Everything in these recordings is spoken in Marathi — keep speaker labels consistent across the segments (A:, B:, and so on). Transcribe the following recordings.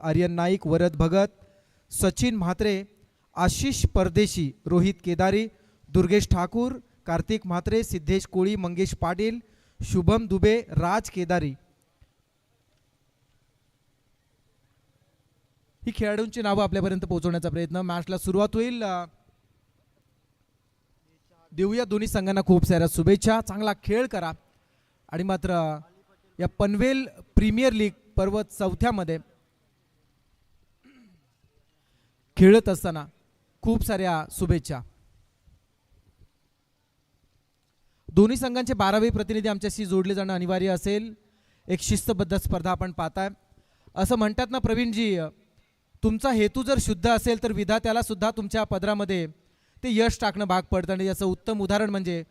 A: आर्यन नाईक, वरद भगत, सचिन म्हात्रे, आशिष परदेशी, रोहित केदारी, दुर्गेश ठाकूर, कार्तिक म्हात्रे, सिद्धेश कोळी, मंगेश पाटील, शुभम दुबे, राज केदारी ही खेळाडूंची नावं आपल्यापर्यंत पोहोचवण्याचा प्रयत्न. मॅचला सुरुवात होईल. देऊया दोन्ही संघांना खूप साऱ्या शुभेच्छा. चांगला खेळ करा. आणि मात्र या पनवेल प्रीमियर लीग पर्व 4थ्यामध्ये खेळत असताना खूप साऱ्या शुभेच्छा. दोन्ही संघांचे 12वे प्रतिनिधी आमच्याशी जोडले जाणं अनिवार्य असेल. एक शिस्तबद्ध स्पर्धा आपण पाहताय. असं म्हणतात ना प्रवीणजी, तुमचा हेतू जर शुद्ध असेल तर विधात्याला सुद्धा तुमच्या पदरामध्ये ते यश टाकणं भाग पडतं. आणि याचं उत्तम उदाहरण म्हणजे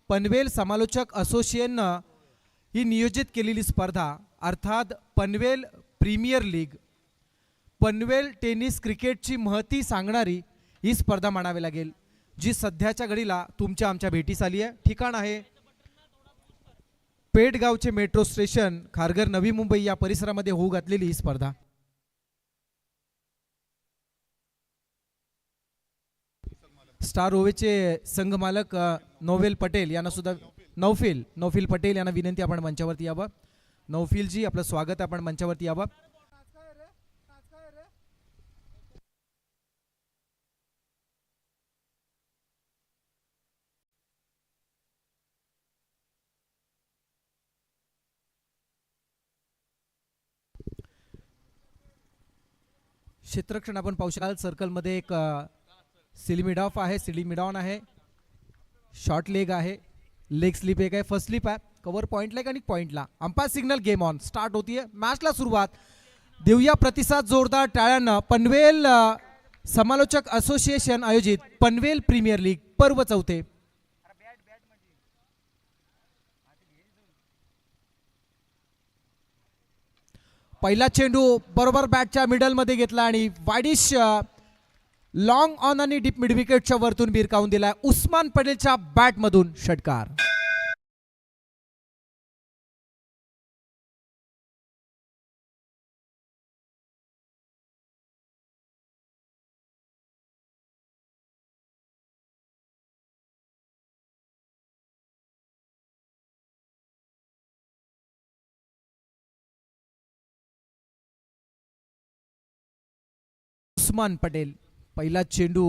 A: पनवेल समालोचक असोसिएशननं ही नियोजित केलेली स्पर्धा अर्थात Panvel premier league, Panvel tennis क्रिकेटची महती सांगणारी ही स्पर्धा म्हणावी लागेल, जी सध्याच्या घडीला तुमच्या आमच्या भेटीस आली आहे. ठिकाण आहे पेठगावचे मेट्रो स्टेशन, खारघर, नवी मुंबई या परिसरामध्ये होऊ घातलेली ही स्पर्धा. स्टार ओवेचे संघ मालक नौफिल पटेल यांना सुद्धा नौफिल पटेल यांना विनंती आपण मंचावरती यावं. नौफिलजी आपलं स्वागत, आपण मंचावरती यावं. क्षेत्ररक्षण आपण पाहू शकाल. सर्कलमध्ये एक सिली ऑफ आहे, सिली मिडॉन आहे, शॉर्ट लेग आहे, लेग स्लिप एक आहे, फर्स्ट स्लिप आहे, कव्हर पॉइंटला एक आणि पॉइंटला. Umpire signal, game on. Start होतीये मॅचला सुरुवात. देऊया प्रतिसाद जोरदार टाळ्यांना. पनवेल समालोचक असोसिएशन आयोजित पनवेल प्रीमियर लीग पर्व 4. पहिला चेंडू बरोबर बॅटच्या मिडल मध्ये घेतला आणि वाईडिश लॉंग ऑन आणि डीप मिड विकेटच्या वरतून भिरकावून दिलाय. उस्मान पटेलच्या बॅटमधून षटकार. उस्मान पटेल पहिला चेंडू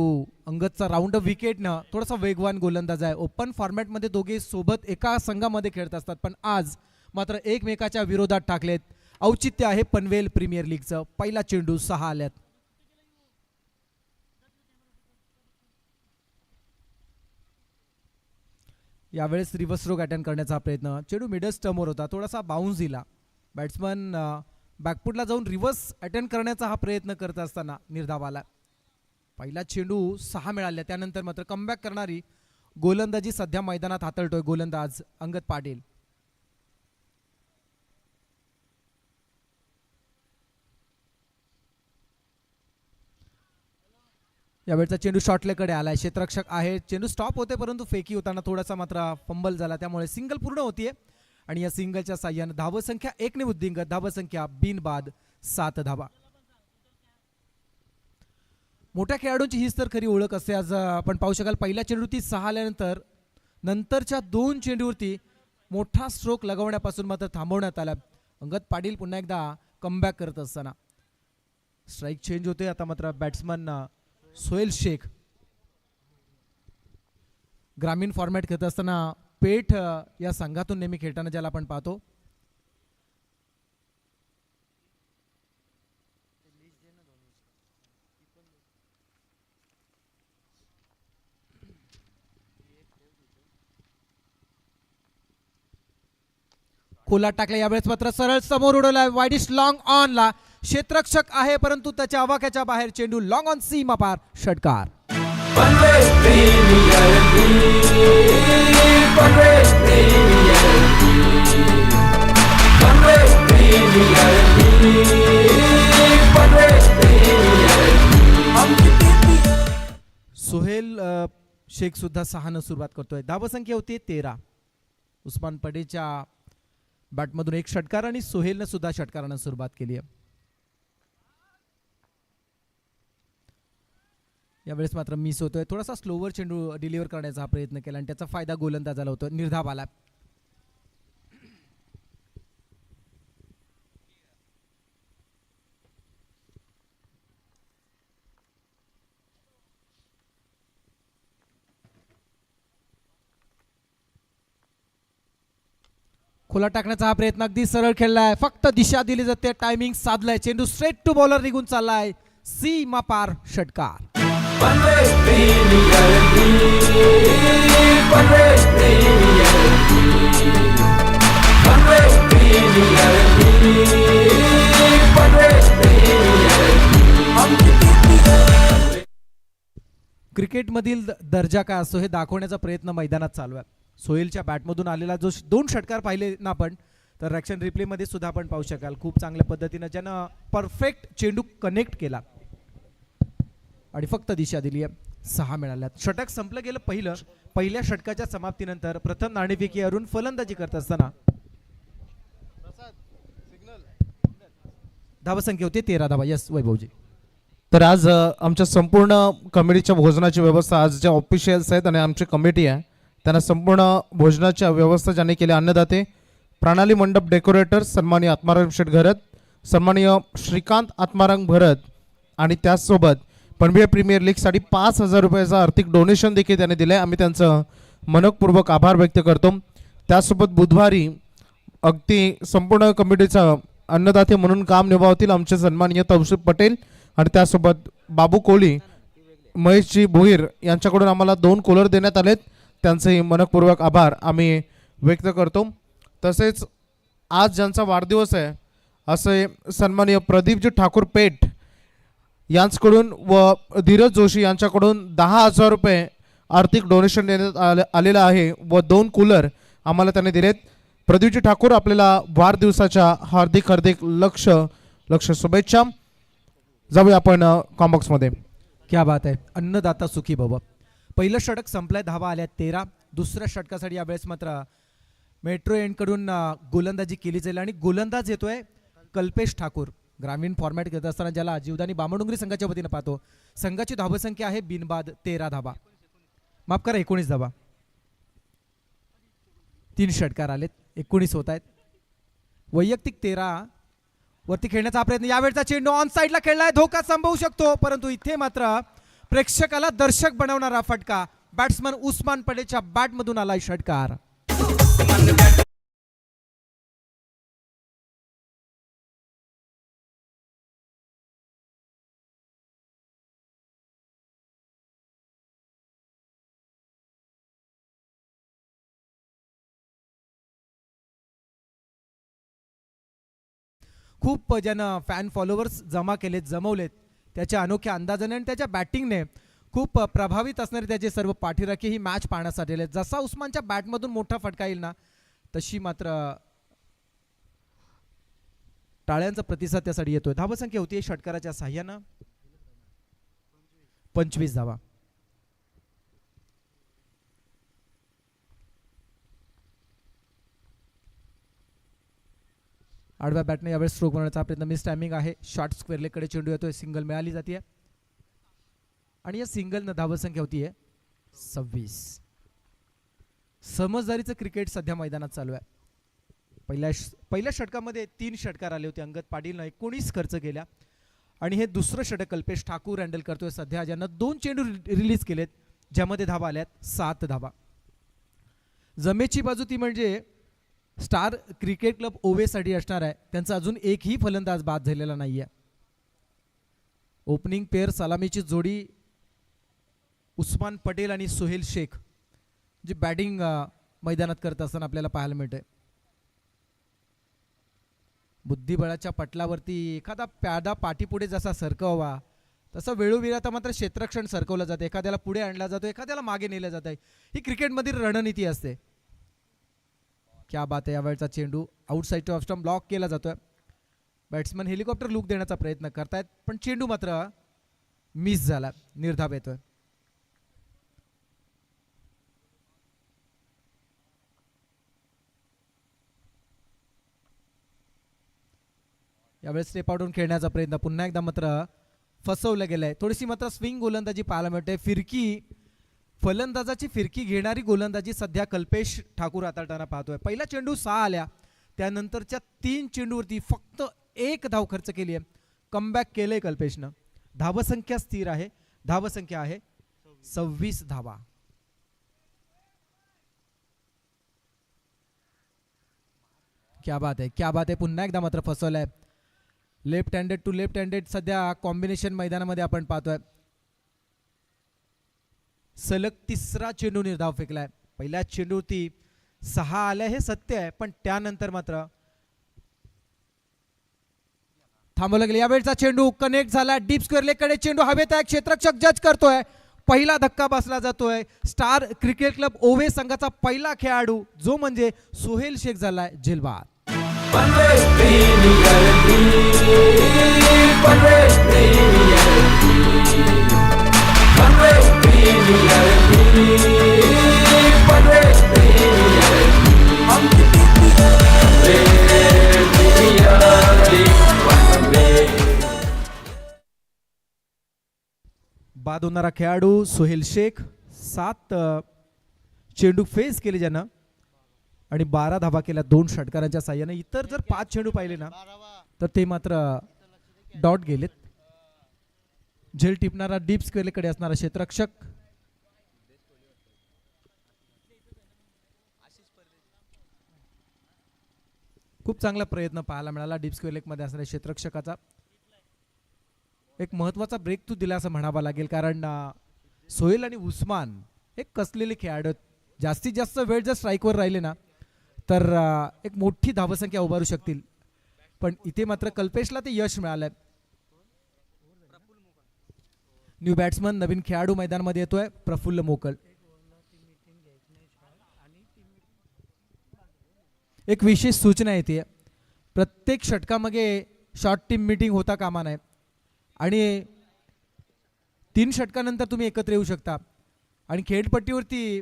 A: अंगदचा राऊंड ऑफ विकेटनं. थोडासा वेगवान गोलंदाज आहे. ओपन फॉर्मॅटमध्ये दोघे सोबत एका संघामध्ये खेळत असतात, पण आज मात्र एकमेकाच्या विरोधात टाकलेत. औचित्य आहे पनवेल प्रीमियर लीगचं. पहिला चेंडू 6 आल्यात. यावेळेस रिव्हर्स स्ट्रोक अटेंड करण्याचा प्रयत्न. चेंडू मिडल स्टंपवर होता, थोडासा बाउन्स दिला. बॅट्समन बॅकफुटला जाऊन रिव्हर्स अटेंड करण्याचा हा प्रयत्न करत असताना निर्धाव आला. पहिला चेंडू 6 मिळाल्या. त्यानंतर मात्र कमबॅक करणारी गोलंदाजी सध्या मैदानात हाताळतोय गोलंदाज अंगद पाटील. यावेळचा चेंडू शॉर्टलेकडे आलाय. क्षेत्ररक्षक आहे. चेंडू स्टॉप होते, परंतु फेकी होताना थोडासा मात्र फंबल झाला, त्यामुळे सिंगल पूर्ण होतीये. आणि या सिंगलच्या साह्याने धाव संख्या 1 ने वृद्धिंगत. धाव संख्या बिनबाद 7 धावा. मोठ्या खेळाडूंची हीच तर खरी ओळख असते. आज आपण पाहू शकाल पहिल्या चेंडूवरती 6 आल्यानंतर नंतरच्या 2 चेंडूवरती मोठा स्ट्रोक लगवण्यापासून मात्र थांबवण्यात आला. अंगद पाटील पुन्हा एकदा कमबॅक करत असताना स्ट्राईक चेंज होते. आता मात्र बॅट्समन सोहेल शेख ग्रामीण फॉर्मॅट खेळत असताना पेठ या संघातून नेहमी खेळताना ज्याला आपण पाहतो. खोला टाकला. यावेळेस मात्र सरळ समोर उडवला. वाईडिश लॉंग ऑन ला. क्षेत्ररक्षक आहे, परंतु त्याच्या आवाक्याच्या बाहेर चेंडू लॉंग ऑन सीमा पार. षटकार. सोहेल शेख सुद्धा 6 सुरुवात करतोय. धावसंख्या होती 13. उस्मान पटेलच्या बॅटमधून एक षटकार आणि सोहेलने सुद्धा षटकारानं सुरुवात केली आहे. यावेळेस मात्र मिस होतोय. थोडासा स्लोवर चेंडू डिलिव्हर करण्याचा हा प्रयत्न केला आणि त्याचा फायदा गोलंदाजाला होतो. निर्धाव आला. खोला टाकण्याचा हा प्रयत्न अगदी सरळ खेळलाय. फक्त दिशा दिली जाते. टायमिंग साधलाय. चेंडू स्ट्रेट टू बॉलर निघून चाललाय. सीमा पार षटकार. क्रिकेटमधील दर्जा काय असतो हे दाखवण्याचा प्रयत्न मैदानात चालू आहे. सोहेलच्या बॅटमधून आलेला जो 2 षटकार पाहिले ना आपण, तर ॲक्शन रिप्लेमध्ये सुद्धा आपण पाहू शकाल. खूप चांगल्या पद्धतीनं ज्यानं परफेक्ट चेंडू कनेक्ट केला आणि फक्त दिशा दिली आहे. 6 मिळाल्यात. षटक संपलं गेलं पहिलं. पहिल्या षटकाच्या समाप्तीनंतर प्रथम नाणेफेकी अरुण फलंदाजी करत असताना धावसंख्या होती 13 धावा. यस वैभवजी.
B: तर आज आमच्या संपूर्ण कमिटीच्या भोजनाची व्यवस्था, आज ज्या ऑफिशियल्स आहेत आणि आमची कमिटी आहे त्यांना संपूर्ण भोजनाच्या व्यवस्था ज्यांनी केल्या, अन्नदाते प्रणाली मंडप डेकोरेटर सन्माननीय आत्माराम शेठ घरत, सन्माननीय श्रीकांत आत्माराम भरत आणि त्याचसोबत पनवेल प्रीमियर लीगसाठी 5,000 रुपयाचं आर्थिक डोनेशन देखील त्यांनी दिलं आहे. आम्ही त्यांचं मनपूर्वक आभार व्यक्त करतो. त्यासोबत बुधवारी अगदी संपूर्ण कमिटीचा अन्नदाते म्हणून काम निभावतील आमचे सन्माननीय तौसिफ पटेल आणि त्यासोबत बाबू कोहली, महेशजी भोईर यांच्याकडून आम्हाला 2 कूलर देण्यात आलेत. त्यांचेही मनपूर्वक आभार आम्ही व्यक्त करतो. तसेच आज ज्यांचा वाढदिवस आहे असे सन्माननीय प्रदीपजी ठाकूर पेठ यांच्याकडून व धीरज जोशी यांच्याकडून 10,000 रुपये आर्थिक डोनेशन देण्यात आलेलं आहे व 2 कूलर आम्हाला त्यांनी दिलेत. प्रदीपजी ठाकूर आपल्याला वाढदिवसाच्या हार्दिक हार्दिक लक्ष शुभेच्छा. जाऊया आपण कॉम्बॉक्समध्ये.
A: क्या बात आहे. अन्नदाता सुखी भव. पहिलं षटक संपलंय. धावा आल्या 13. दुसऱ्या षटकासाठी यावेळेस मात्र मेट्रो एंडकडून गोलंदाजी केली जाईल आणि गोलंदाज येतोय कल्पेश ठाकूर. ग्रामीण फॉर्मॅट घेत असताना ज्याला जीवदानी बामणडोंगरी संघाच्या वतीनं पाहतो. संघाची धावसंख्या आहे बिनबाद 13 धावा. माफ करा 19 धावा. 3 षटकार आलेत. 19 होत आहेत. वैयक्तिक 13 वरती खेळण्याचा प्रयत्न. यावेळचा चेंडू ऑन साईडला खेळलाय. धोका संभवू शकतो, परंतु इथे मात्र प्रेक्षकाला दर्शक बनवणारा फटका. बॅट्समन उस्मान पटेलच्या बॅटमधून आलाय षटकार. खूप ज्यानं फॅन फॉलोअर्स जमवलेत त्याच्या अनोख्या अंदाजाने आणि त्याच्या बॅटिंगने खूप प्रभावित असणारे त्याचे सर्व पाठीराखे ही मॅच पाहण्यासाठी आले. जसा उस्मानच्या बॅटमधून मोठा फटका येईल ना, तशी मात्र टाळ्यांचा प्रतिसाद त्यासाठी येतोय. धावसंख्या होती षटकाराच्या साह्यानं 25 धावा. आडव्या बॅटने यावेळेस स्ट्रोक बनवण्याचा प्रयत्न. मिस टायमिंग आहे. शॉर्ट स्क्वेअर लेगकडे चेंडू येतोय. सिंगल मिळाली जाते आणि या सिंगलनं धावसंख्या होती 26. समजदारीचं क्रिकेट सध्या मैदानात चालू आहे. पहिल्या षटकामध्ये 3 षटकार आले होते. अंगद पाटीलनं 19 खर्च केल्या आणि हे दुसरं षटक कल्पेश ठाकूर हँडल करतोय सध्या, ज्यानं 2 चेंडू रिलीज केलेत, ज्यामध्ये धावा आल्यात 7 धावा. जमेची बाजू ती म्हणजे स्टार क्रिकेट क्लब ओवेसाठी असणार आहे. त्यांचा अजून एकही फलंदाज बाद झालेला नाहीये. ओपनिंग पेअर सलामीची जोडी उस्मान पटेल आणि सोहेल शेख जी बॅटिंग मैदानात करत असताना आपल्याला पाहायला मिळते. बुद्धिबळाच्या पटलावरती एखादा प्यादा पाठीपुढे जसा सरकवावा तसं वेळोवेळी आता मात्र क्षेत्ररक्षण सरकवलं जातं. एखाद्याला पुढे आणला जातो, एखाद्याला मागे नेलं जात आहे. ही क्रिकेटमधील रणनीती असते. क्या बात आहे. यावेळचा चेंडू आउटसाइड ऑफ स्टंप ब्लॉक केला जातोय. बॅट्समन हेलिकॉप्टर लुक देण्याचा प्रयत्न करतायत, पण चेंडू मात्र मिस झाला. निर्धाव येतोय. यावेळेस स्टेप आउटून खेळण्याचा प्रयत्न. पुन्हा एकदा मात्र फसवलं गेलंय. थोडीशी मात्र स्विंग गोलंदाजी पाहायला मिळते. फलंदाजाची फिरकी घेणारी गोलंदाजी सध्या कल्पेश ठाकूर हाताळताना पाहतोय. पहिला चेंडू 6 आल्या, त्यानंतरच्या 3 चेंडूवरती फक्त 1 धाव खर्च केली आहे. कमबॅक केलंय कल्पेशनं. धावसंख्या स्थिर आहे. धावसंख्या आहे 26 धावा. क्या बात आहे, क्या बात आहे. पुन्हा एकदा मात्र फसवलंय. Left handed to left handed सध्या कॉम्बिनेशन मैदानामध्ये आपण पाहतोय. सलग 3रा चेंडू निर्धाव फेकलाय. पहिल्या चेंडूवरती 6 आल्या हे सत्य आहे, पण त्यानंतर मात्र थांबवलं गेलं. यावेळचा चेंडू कनेक्ट झाला डीप स्क्वेअर लेगकडे. चेंडू हवेत आहे. क्षेत्ररक्षक जज करतोय. पहिला धक्का बसला जातोय. स्टार क्रिकेट क्लब ओवे संघाचा पहिला खेळाडू जो म्हणजे सोहेल शेख झालाय झेलबाद. बाद होणारा खेळाडू सोहेल शेख. 7 चेंडू फेस केले ज्यानं आणि 12 धावा केल्या 2 षटकारांच्या साह्याने. इतर जर 5 चेंडू पाहिले ना तर ते मात्र डॉट गेलेत. झेल टिपणारा डीप स्क्वेअरकडे असणारा क्षेत्ररक्षक. खूप चांगला प्रयत्न पाहायला मिळाला डीप स्क्वेअर लेग मध्ये असणाऱ्या क्षेत्ररक्षकाचा. एक महत्वाचा ब्रेक तू दिला असं म्हणावं लागेल, कारण सोहेल आणि उस्मान एक कसलेले खेळाडू आहेत. जास्तीत जास्त वेळ जर स्ट्राईकवर राहिले ना तर एक मोठी धावसंख्या उभारू शकतील, पण इथे मात्र कल्पेशला ते यश मिळालंय. न्यू बॅट्समन नवीन खेळाडू मैदानामध्ये येतोय प्रफुल्ल मोकल. एक विशेष सूचना येते, प्रत्येक षटकामध्ये शॉर्ट टीम मीटिंग होता कामा नये आणि 3 षटकानंतर तुम्ही एकत्र येऊ शकता. आणि खेळपट्टीवरती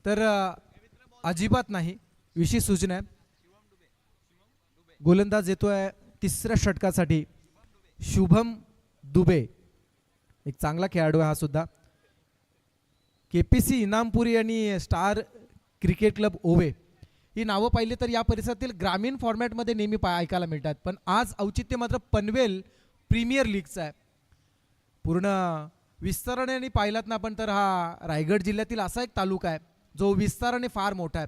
A: तर अजिबात नाही. विशेष सूचना आहे. गोलंदाज येतोय 3ऱ्या षटकासाठी शुभम दुबे. एक चांगला खेळाडू आहे हा सुद्धा. केपीसी इनामपुरी आणि स्टार क्रिकेट क्लब ओवे ही नावं पाहिली तर या परिसरातील ग्रामीण फॉर्मॅटमध्ये नेहमी ऐकायला मिळतात, पण आज औचित्य मात्र पनवेल प्रीमियर लीगचा आहे. पूर्ण विस्ताराने पाहिलात ना आपण तर हा रायगड जिल्ह्यातील असा एक तालुका आहे जो विस्ताराने फार मोठा आहे.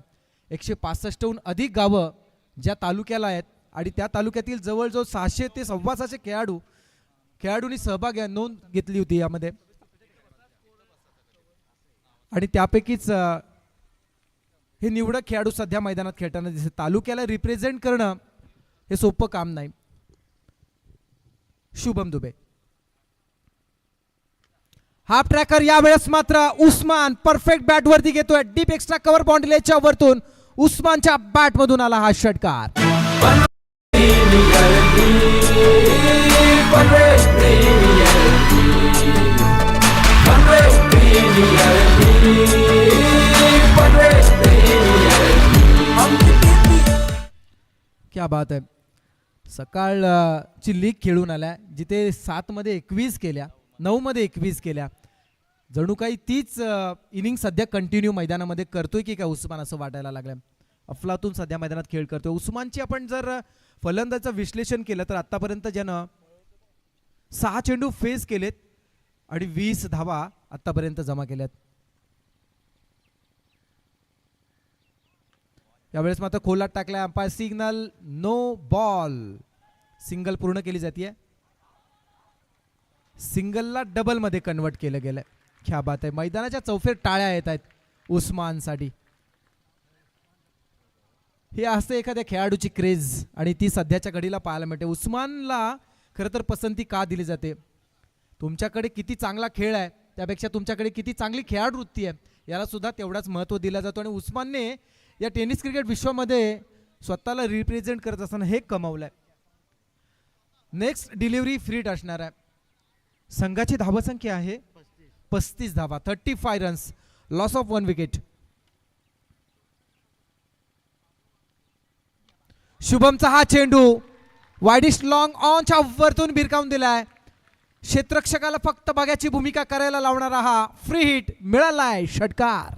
A: 165हून अधिक गावं ज्या तालुक्याला आहेत आणि त्या तालुक्यातील जवळजवळ 600 ते 650 खेळाडूंनी सहभाग नोंद घेतली होती यामध्ये. आणि त्यापैकीच हे निवडक खेळाडू सध्या मैदानात खेळताना दिसत. तालुक्याला रिप्रेझेंट करणं हे सोपं काम नाही. शुभम दुबे. हाफ ट्रॅकर यावेळेस मात्र उस्मान परफेक्ट बॅट वरती घेतोय. डीप एक्स्ट्रा कव्हर बाउंड्रीच्या वरतून उस्मानच्या बॅट मधून आला हा षटकार. क्या बात आहे. सकाळची लीग खेळून आल्या जिथे 7 मध्ये 21 केल्या, 9 मध्ये 21 केल्या. जणू काही तीच इनिंग सध्या कंटिन्यू मैदानामध्ये करतोय की काय उस्मान असं वाटायला लागलं. अफलातून सध्या मैदानात खेळ करतोय. उस्मानची आपण जर फलंदाचं विश्लेषण केलं तर आतापर्यंत ज्यानं 6 चेंडू फेस केलेत आणि 20 धावा आतापर्यंत जमा केल्यात. यावेळेस मात्र खोलात टाकलाय umpire signal. No ball. Single पूर्ण केली जाते. सिंगलला डबल मध्ये कन्वर्ट केलं गेलंय. क्या बात आहे. मैदानाच्या चौफेर टाळ्या येत आहेत उस्मानसाठी. हे असते एखाद्या खेळाडूची क्रेज आणि ती सध्याच्या घडीला पाहायला मिळते. उस्मानला खरं तर पसंती का दिली जाते? तुमच्याकडे किती चांगला खेळ आहे त्यापेक्षा तुमच्याकडे किती चांगली खेळाडू वृत्ती आहे याला सुद्धा तेवढाच महत्त्व दिलं जातो. आणि उस्मानने या टेनिस क्रिकेट विश्वामध्ये स्वतःला रिप्रेझेंट करत असताना हे कमावलंय. नेक्स्ट डिलिव्हरी फ्रीट असणार आहे. संघाची धावसंख्या आहे 35 धावा, 35 रन्स, लॉस ऑफ 1 विकेट. शुभमचा हा चेंडू वाईडिश लॉंग ऑनच्या वरतून भिरकावून दिलाय. क्षेत्ररक्षकाला फक्त बघायची भूमिका करायला लावणारा हा फ्री हिट मिळालाय षटकार.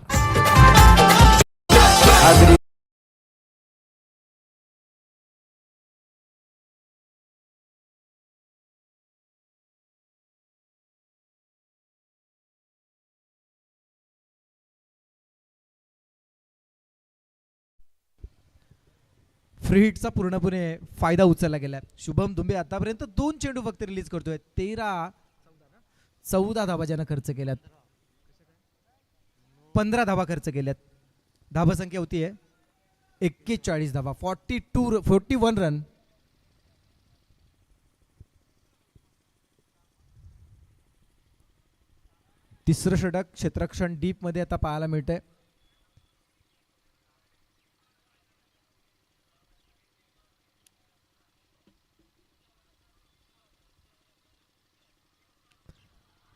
A: फ्री हिटचा पूर्णपणे फायदा उचलला गेला. शुभम दुबे आतापर्यंत 2 चेंडू फक्त रिलीज करतोय. 14 धावा ज्यानं खर्च केल्यात, 15 धावा खर्च केल्यात. धावा संख्या होती 41 धावा, 41 रन. तिसरं षटक क्षेत्ररक्षण डीप मध्ये आता पाहायला मिळतंय.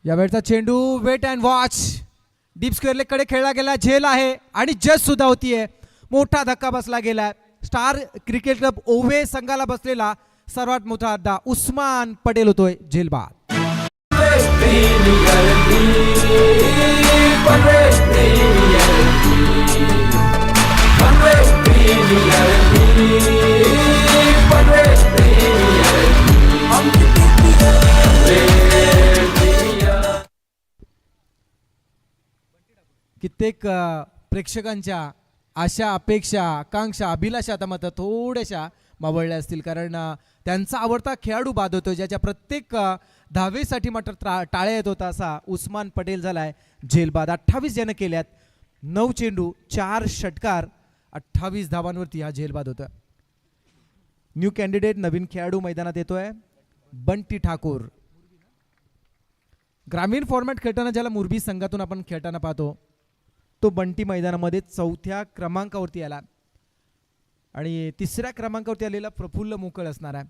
A: यावेळचा चेंडू wait and watch deep square कडे खेळला गेला. झेल आहे आणि जज सुद्धा होतीये. मोठा धक्का बसला गेला. स्टार क्रिकेट क्लब ओवे संघाला बसलेला सर्वात मोठा अड्डा उस्मान पटेल होतोय झेलबाद. कित्येक प्रेक्षकांच्या आशा, अपेक्षा, आकांक्षा, अभिलाषा आता मात्र थोड्याशा मावळल्या असतील, कारण त्यांचा आवडता खेळाडू बाद होतो, ज्याच्या प्रत्येक धावेसाठी मात्र टाळ्या येत होता असा उस्मान पटेल झालाय झेलबाद. 28 ज्यानं केल्यात, 9 चेंडू 4 षटकार, 28 धावांवरती हा झेलबाद होता. न्यू कॅन्डिडेट नवीन खेळाडू मैदानात येतोय बंटी ठाकूर. ग्रामीण फॉर्मॅट खेळताना ज्याला मुरबी संघातून आपण खेळताना पाहतो तो बंटी मैदानामध्ये 4थ्या क्रमांकावरती आला आणि 3ऱ्या क्रमांकावरती आलेला प्रफुल्ल मोकळ असणार आहे,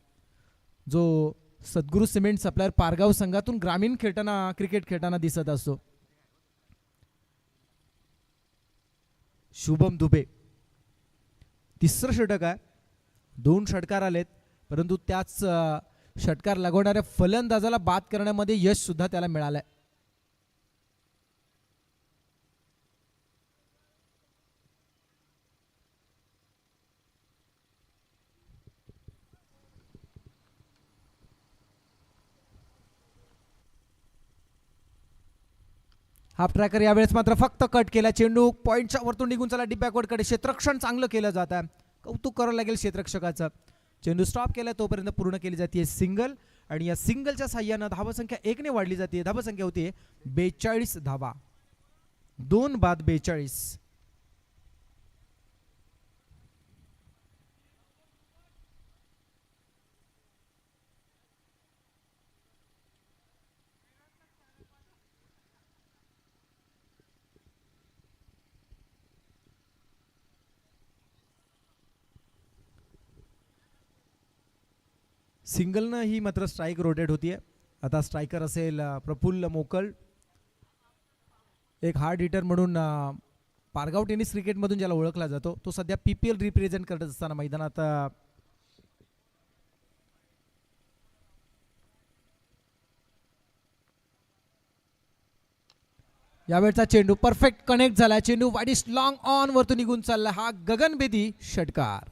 A: जो सद्गुरू सिमेंट सप्लायर पारगाव संघातून ग्रामीण खेळताना क्रिकेट खेळताना दिसत असतो. शुभम दुबे. तिसरं षटक आहे. 2 षटकार आलेत, परंतु त्याच षटकार लगवणाऱ्या फलंदाजाला बाद करण्यामध्ये यश सुद्धा त्याला मिळालंय. हाफ ट्रॅकर यावेळेस मात्र फक्त कट केला. चेंडू पॉईंटच्या वरतून निघून चला डीप बॅकवर्ड कडे. क्षेत्ररक्षण चांगलं केलं जात आहे, कौतुक करावं लागेल क्षेत्ररक्षकाचं. चेंडू स्टॉप केला तोपर्यंत पूर्ण केली जाते सिंगल आणि या सिंगलच्या साह्यानं धावसंख्या 1 ने वाढली जाते. धावसंख्या होती 42 धावा, 2 बाद 42. सिंगलनं ही मात्र स्ट्राईक रोटेट होतीये. आता स्ट्रायकर असेल प्रफुल्ल मोकळ, एक हार्ड हिटर म्हणून पारगाव टेनिस क्रिकेटमधून ज्याला ओळखला जातो, तो सध्या PPL रिप्रेझेंट करत असताना मैदानात यावेळचा चेंडू परफेक्ट कनेक्ट झाला. चेंडू वाईडिश लॉंग ऑन वरतून निघून चालला. हा गगनभेदी षटकार.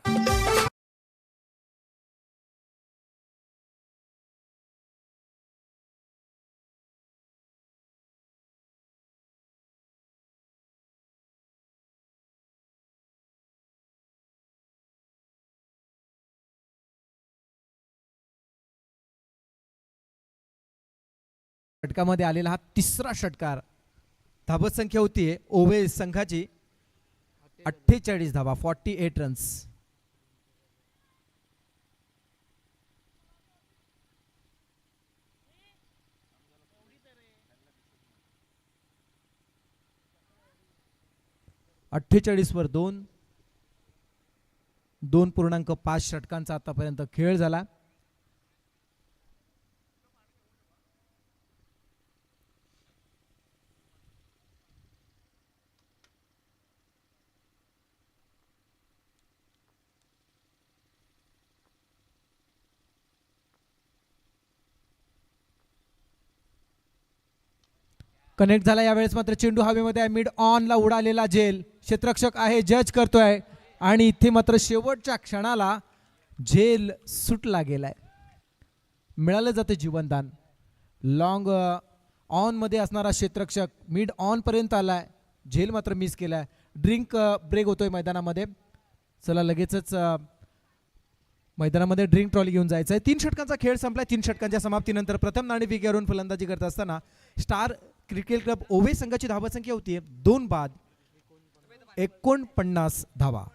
A: षटकामध्ये आलेला हा 3रा षटकार. धावत संख्या होती ओवे संघाची 48 धावा, 48 रन्स. वर 2.5 षटकांचा आतापर्यंत खेळ झाला. कनेक्ट झाला. यावेळेस मात्र चेंडू हवेमध्ये आहे. मिड ऑनला उडालेला झेल. क्षेत्ररक्षक आहे, जज करतोय आणि इथे मात्र शेवटच्या क्षणाला झेल सुटला गेलाय. मिळालं जातं जीवनदान. लॉंग ऑन मध्ये असणारा क्षेत्ररक्षक मिड ऑन पर्यंत आलाय, झेल मात्र मिस केलाय. ड्रिंक ब्रेक होतोय मैदानामध्ये. चला लगेचच मैदानामध्ये ड्रिंक ट्रॉली घेऊन जायचं आहे. 3 षटकांचा खेळ संपलाय. 3 षटकांच्या समाप्तीनंतर प्रथम नाणेफेकीवरून फलंदाजी करत असताना स्टार क्रिकेट क्लब ओवे संघाची धावसंख्या होती 2 बाद 49 धावा.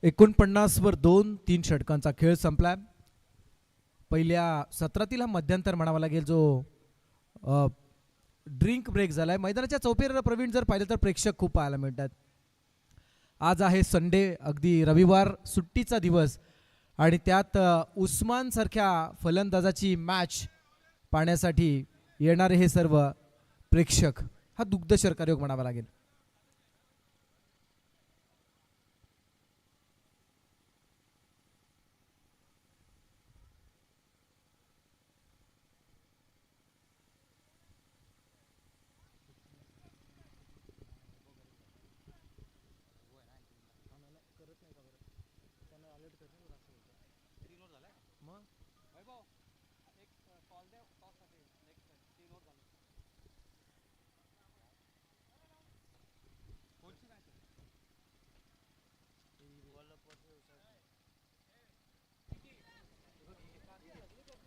A: एकोणपन्नास वर 2 3 षटकांचा खेळ संपलाय. पहिल्या सत्रातील हा मध्यंतर म्हणावा लागेल जो ड्रिंक ब्रेक झालाय. मैदानाच्या चौपेर प्रवीण जर पाहिलं तर प्रेक्षक खूप पाहायला मिळतात. आज आहे संडे, अगदी रविवार सुट्टीचा दिवस आणि त्यात उस्मान सारख्या फलंदाजाची मॅच पाहण्यासाठी येणारे हे सर्व प्रेक्षक हा दुग्धशर्करी योग म्हणावा लागेल.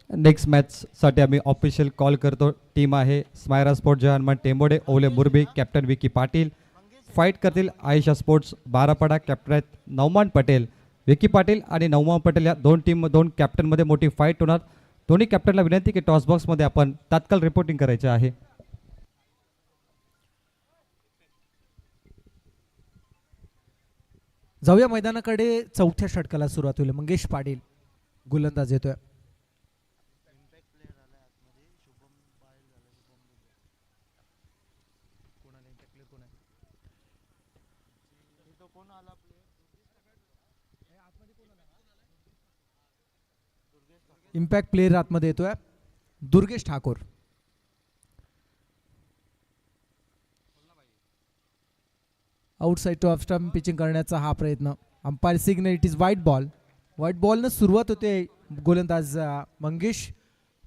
C: नेक्स्ट मॅचसाठी आम्ही ऑफिशियल कॉल करतो. टीम आहे स्मायरा स्पोर्ट्स जहानमान टेंबोडे, ओले मुरबी, कॅप्टन विकी पाटील. फाईट करतील आयशा स्पोर्ट्स बारापाडा, कॅप्टन आहेत नौमान पटेल. विकी पाटील आणि नौमान पटेल या दोन कॅप्टनमध्ये मोठी फाईट होणार. दोन्ही कॅप्टनला विनंती की टॉस बॉक्समध्ये आपण तात्काळ रिपोर्टिंग करायचे आहे.
A: जाऊया मैदानाकडे. चौथ्या षटकाला सुरुवात होईल. मंगेश पाटील गोलंदाज येतोय. इम्पॅक्ट प्लेयर आतमध्ये येतोय Durgesh Thakur. Outside to off stump pitching करण्याचा हा प्रयत्न. Umpire signal it is white ball. White बॉलनं सुरुवात होते गोलंदाज मंगेश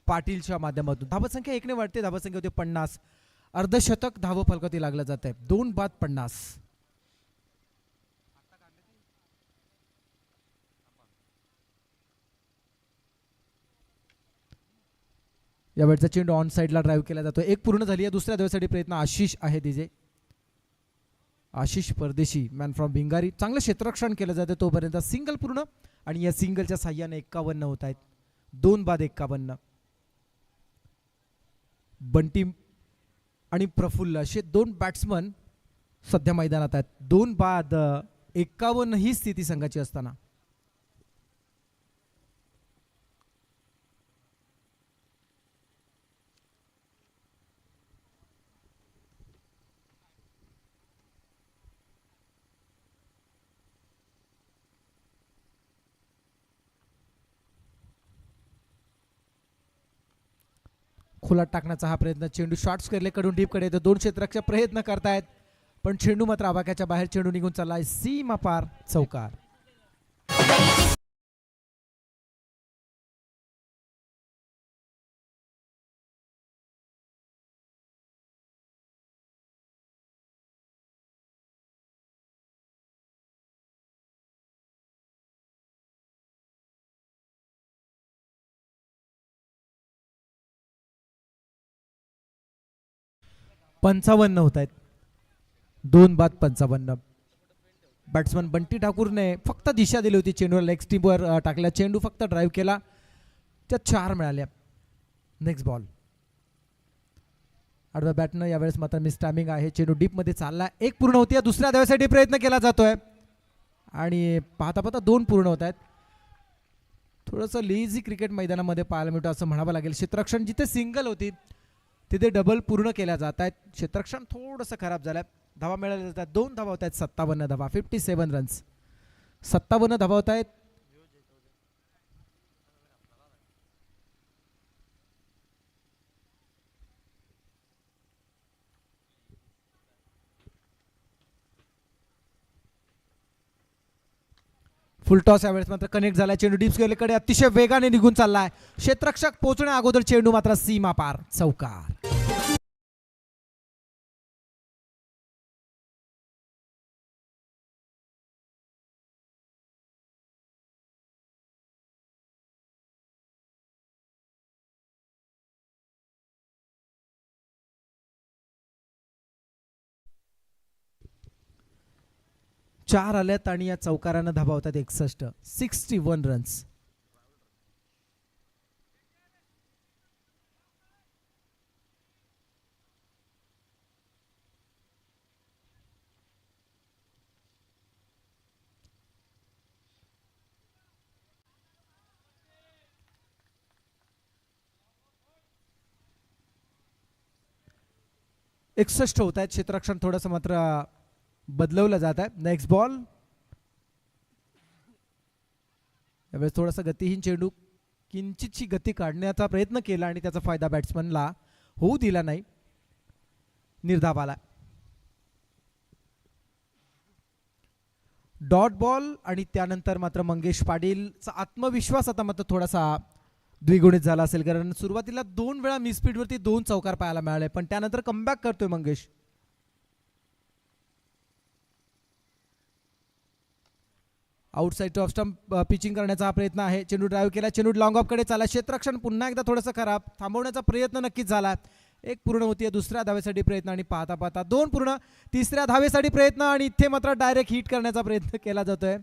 A: पाटीलच्या माध्यमातून. धावसंख्या 1 ने वाढते. धावसंख्या होते 50. अर्धशतक धाव फलकावरती लागलं जात आहे. 2 बाद 50. यावेळचा चेंडू ऑन साइडला ड्राईव्ह केला जातो. 1 पूर्ण झाली आहे. दुसऱ्या धावेसाठी प्रयत्न आशिष आहे तिचे. आशिष परदेशी मॅन फ्रॉम भिंगारी. चांगलं क्षेत्ररक्षण केलं जातं तोपर्यंत. सिंगल पूर्ण आणि या सिंगलच्या साह्याने 51 होत आहेत. 2 बाद 51. बंटी आणि प्रफुल्ल असे 2 बॅट्समन सध्या मैदानात आहेत. 2 बाद 51 ही स्थिती संघाची असताना खुला टाकण्याचा हा प्रयत्न. चेंडू शॉर्ट स्क्वेअरकडून डीपकडे येतो. 2 क्षेत्ररक्षक प्रयत्न करतायत पण चेंडू मात्र आवाक्याच्या बाहेर. चेंडू निघून चाललाय सीमा पार. चौकार. पंचावन्न होत आहेत. 2 बाद 55. बॅट्समन बंटी ठाकूरने फक्त दिशा दिली होती चेंडूवर, लेग स्टिपवर टाकला चेंडू, फक्त ड्राईव्ह केला, त्या 4 मिळाल्या. Next ball. आडव्या बॅटनं यावेळेस मात्र मिस टायमिंग आहे. चेंडू डीपमध्ये चालला, 1 पूर्ण होती. दुसऱ्या धावेसाठी प्रयत्न केला जातोय आणि पाहता पाहता 2 पूर्ण होत आहेत. थोडंसं लेझी क्रिकेट मैदानामध्ये पाहायला मिळतं असं म्हणावं लागेल. क्षेत्ररक्षण जिथे सिंगल होती तिथे डबल पूर्ण केल्या जात आहेत. क्षेत्ररक्षण थोडंसं खराब झालं. धावा मिळाल्या जातात, 2 धावा होत आहेत, 57 धावा, 57 रन्स, 57 धावा होत आहेत. फुल टॉस यावेळेस मात्र कनेक्ट झाला. चेंडू डीप स्क्वेअरकडे अतिशय वेगाने निघून चाललाय. क्षेत्ररक्षक पोहोचण्या अगोदर चेंडू मात्र सीमा पार, चौकार. चार आल्यात आणि या चौकारानं धाबा होतात 61 रन्स. एकसष्ट होत आहेत. क्षेत्ररक्षण थोडंसं मात्र बदलवलं जात आहे. Next ball. यावेळेस थोडासा गतिहीन चेंडू, किंचितची गती काढण्याचा प्रयत्न केला आणि त्याचा फायदा बॅट्समनला होऊ दिला नाही. निर्धाव आला. डॉट बॉल आणि त्यानंतर मात्र मंगेश पाटीलचा आत्मविश्वास आता मात्र थोडासा द्विगुणित झाला असेल, कारण सुरुवातीला 2 वेळा मिसस्पीडवरती 2 चौकार पाहायला मिळाले, पण त्यानंतर कमबॅक करतोय Mangesh. Outside of stump pitching करण्याचा हा प्रयत्न आहे. चेंडू ड्राईव्ह केला, चेंडू लॉंग ऑफ कडे चाला. क्षेत्ररक्षण पुन्हा एकदा थोडंसं खराब, थांबवण्याचा प्रयत्न नक्कीच झाला. 1 पूर्ण होतीये. दुसऱ्या धावेसाठी प्रयत्न आणि पाहता पाहता 2 पूर्ण. तिसऱ्या धावेसाठी प्रयत्न आणि इथे मात्र डायरेक्ट हिट करण्याचा प्रयत्न केला जातोय.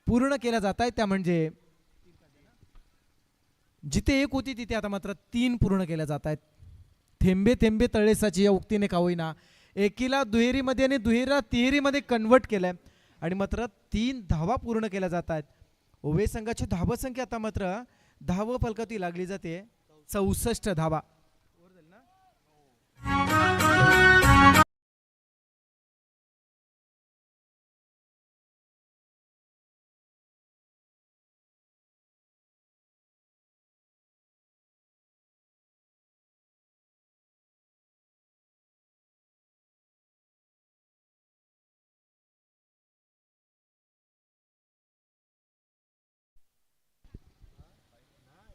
A: पूर्ण केला जात आहे, त्या म्हणजे जिथे 1 होती तिथे आता मात्र 3 पूर्ण केल्या जात आहेत. थेंबे थेंबे तळेसाची या उक्तीने का होईना एकीला दुहेरीमध्ये आणि दुहेरीला तिहेरीमध्ये कन्वर्ट केलंय आणि मात्र 3 धावा पूर्ण केल्या जात आहेत. ओवे संघाची धावसंख्या आता मात्र धाव फलकावती लागली जाते 64 धावा.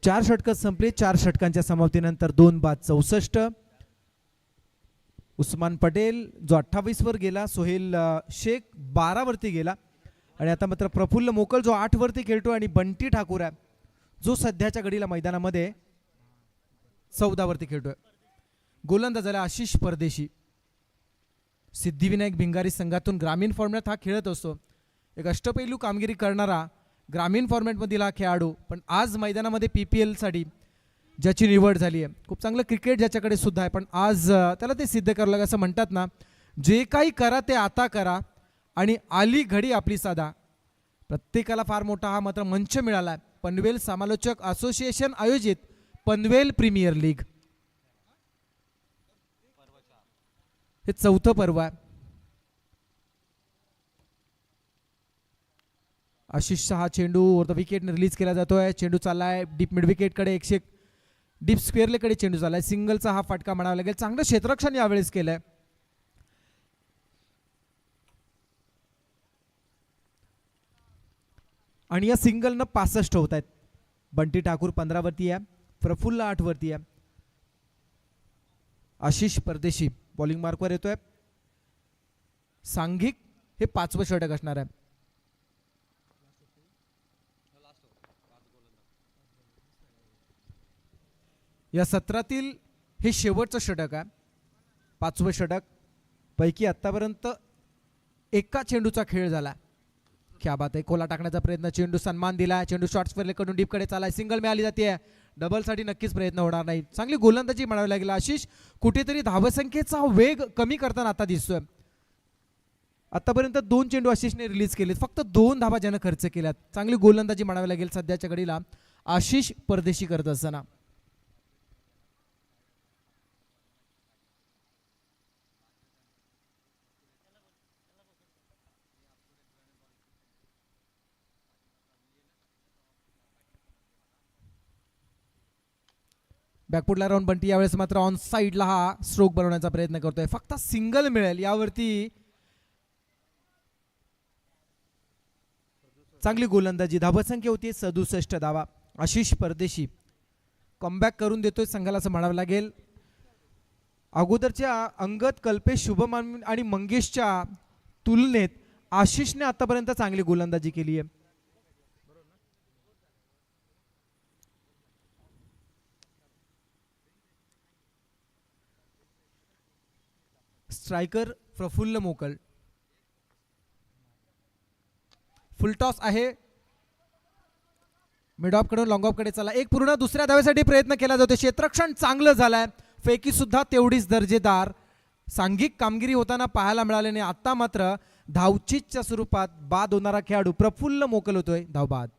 A: चार षटकं संपली. 4 षटकांच्या समाप्तीनंतर 2 बाद 64. उस्मान पटेल जो 28 वर गेला, सोहेल शेख 12 वरती गेला आणि आता मात्र प्रफुल्ल मोकल जो 8 वरती खेळतो आणि बंटी ठाकूर आहे जो सध्याच्या घडीला मैदानामध्ये 14 वरती खेळतोय. गोलंदाजाला आशिष परदेशी. सिद्धिविनायक भिंगारी संघातून ग्रामीण फॉर्मॅट हा खेळत असतो. एक अष्टपैलू कामगिरी करणारा ग्रामीण फॉर्मॅटमधील हा खेळाडू, पण आज मैदानामध्ये PPL साठी ज्याची निवड झाली आहे, खूप चांगलं क्रिकेट ज्याच्याकडे सुद्धा आहे, पण आज त्याला ते सिद्ध करावं लागेल. असं म्हणतात ना, जे काही करा ते आता करा आणि आली घडी आपली साधा. प्रत्येकाला फार मोठा हा मात्र मंच मिळाला आहे. पनवेल समालोचक असोसिएशन आयोजित पनवेल प्रीमियर लीग हे 4थं पर्व आहे. आशिषचा हा चेंडू वर द विकेटने रिलीज केला जातोय. चेंडू चाललाय डीप मिड विकेटकडे, 101 डीप स्क्वेअरलेकडे चेंडू चाललाय. सिंगलचा हा फटका म्हणावा लागेल. चांगलं क्षेत्ररक्षण यावेळेस केलंय. आणि या सिंगलनं 65 होत आहेत. बंटी ठाकूर 15 वरती आहे, प्रफुल्ल 8 वरती आहे. आशिष परदेशी बॉलिंग मार्कवर येतोय. सांघिक हे 5वं षटक असणार आहे. या सत्रातील हे शेवटचं षटक आहे, 5वं षटक. पैकी आतापर्यंत एका चेंडूचा खेळ झाला. क्या बात आहे, कोला टाकण्याचा प्रयत्न, चेंडू सन्मान दिला, चेंडू शॉर्ट्स कडून डीपकडे चालाय, सिंगल मिळाली जाते, डबलसाठी नक्कीच प्रयत्न होणार नाही. चांगली गोलंदाजी म्हणावी लागेल. आशिष कुठेतरी धावसंख्येचा वेग कमी करताना आता दिसतोय. आतापर्यंत 2 चेंडू आशिषने रिलीज केलेत, फक्त 2 धावा ज्यानं खर्च केल्यात. चांगली गोलंदाजी म्हणावी लागेल सध्याच्या घडीला आशिष परदेशी करत असताना. बॅकफुटला राहून बंटी यावेळेस मात्र ऑन साईडला हा स्ट्रोक बनवण्याचा प्रयत्न करतोय. फक्त सिंगल मिळेल यावरती. चांगली गोलंदाजी, धावसंख्या होती 67 धावा. आशिष परदेशी कमबॅक करून देतोय संघाला असं म्हणावं लागेल. अगोदरच्या अंगद, कल्पेश, शुभमान आणि मंगेशच्या तुलनेत आशिषने आतापर्यंत चांगली गोलंदाजी केली आहे. स्ट्रायकर प्रफुल्ल मोकल, फुलटॉस आहे. मिड ऑफ कडून लॉंग ऑफ कडे चला, एक पूर्ण दुसऱ्या धावेसाठी प्रयत्न केला जातो. क्षेत्ररक्षण चांगलं झालंय, फेकी सुद्धा तेवढीच दर्जेदार. सांघिक कामगिरी होताना पाहायला मिळाले नाही. आता मात्र धावचीच्या स्वरूपात बाद होणारा खेळाडू प्रफुल्ल मोकल होतोय धावबाद.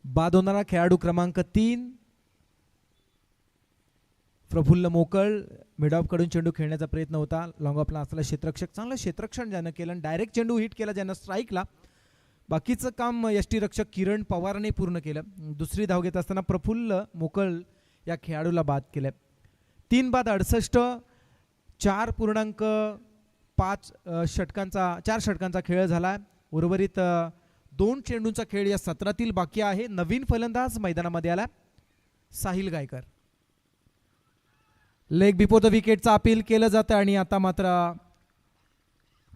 A: बाद होणारा खेळाडू क्रमांक 3 प्रफुल्ल मोकळ. मिड ऑफ कडून चेंडू खेळण्याचा प्रयत्न होता, लॉंग ऑफला असलेला क्षेत्ररक्षक. चांगलं क्षेत्ररक्षण ज्यानं केलं, डायरेक्ट चेंडू हिट केला ज्यानं स्ट्राईकला. बाकीचं काम यष्टीरक्षक किरण पवारने पूर्ण केलं. दुसरी धाव घेत असताना प्रफुल्ल मोकळ या खेळाडूला बाद केलं. 3 बाद 68, 4.5 षटकांचा 4 षटकांचा खेळ झाला. उर्वरित 2 चेंडूंचा खेळ या सत्रातील बाकी आहे. नवीन फलंदाज मैदानामध्ये आला Sahil Gaikar. Leg before the विकेटचा अपील केलं जातं आणि आता मात्र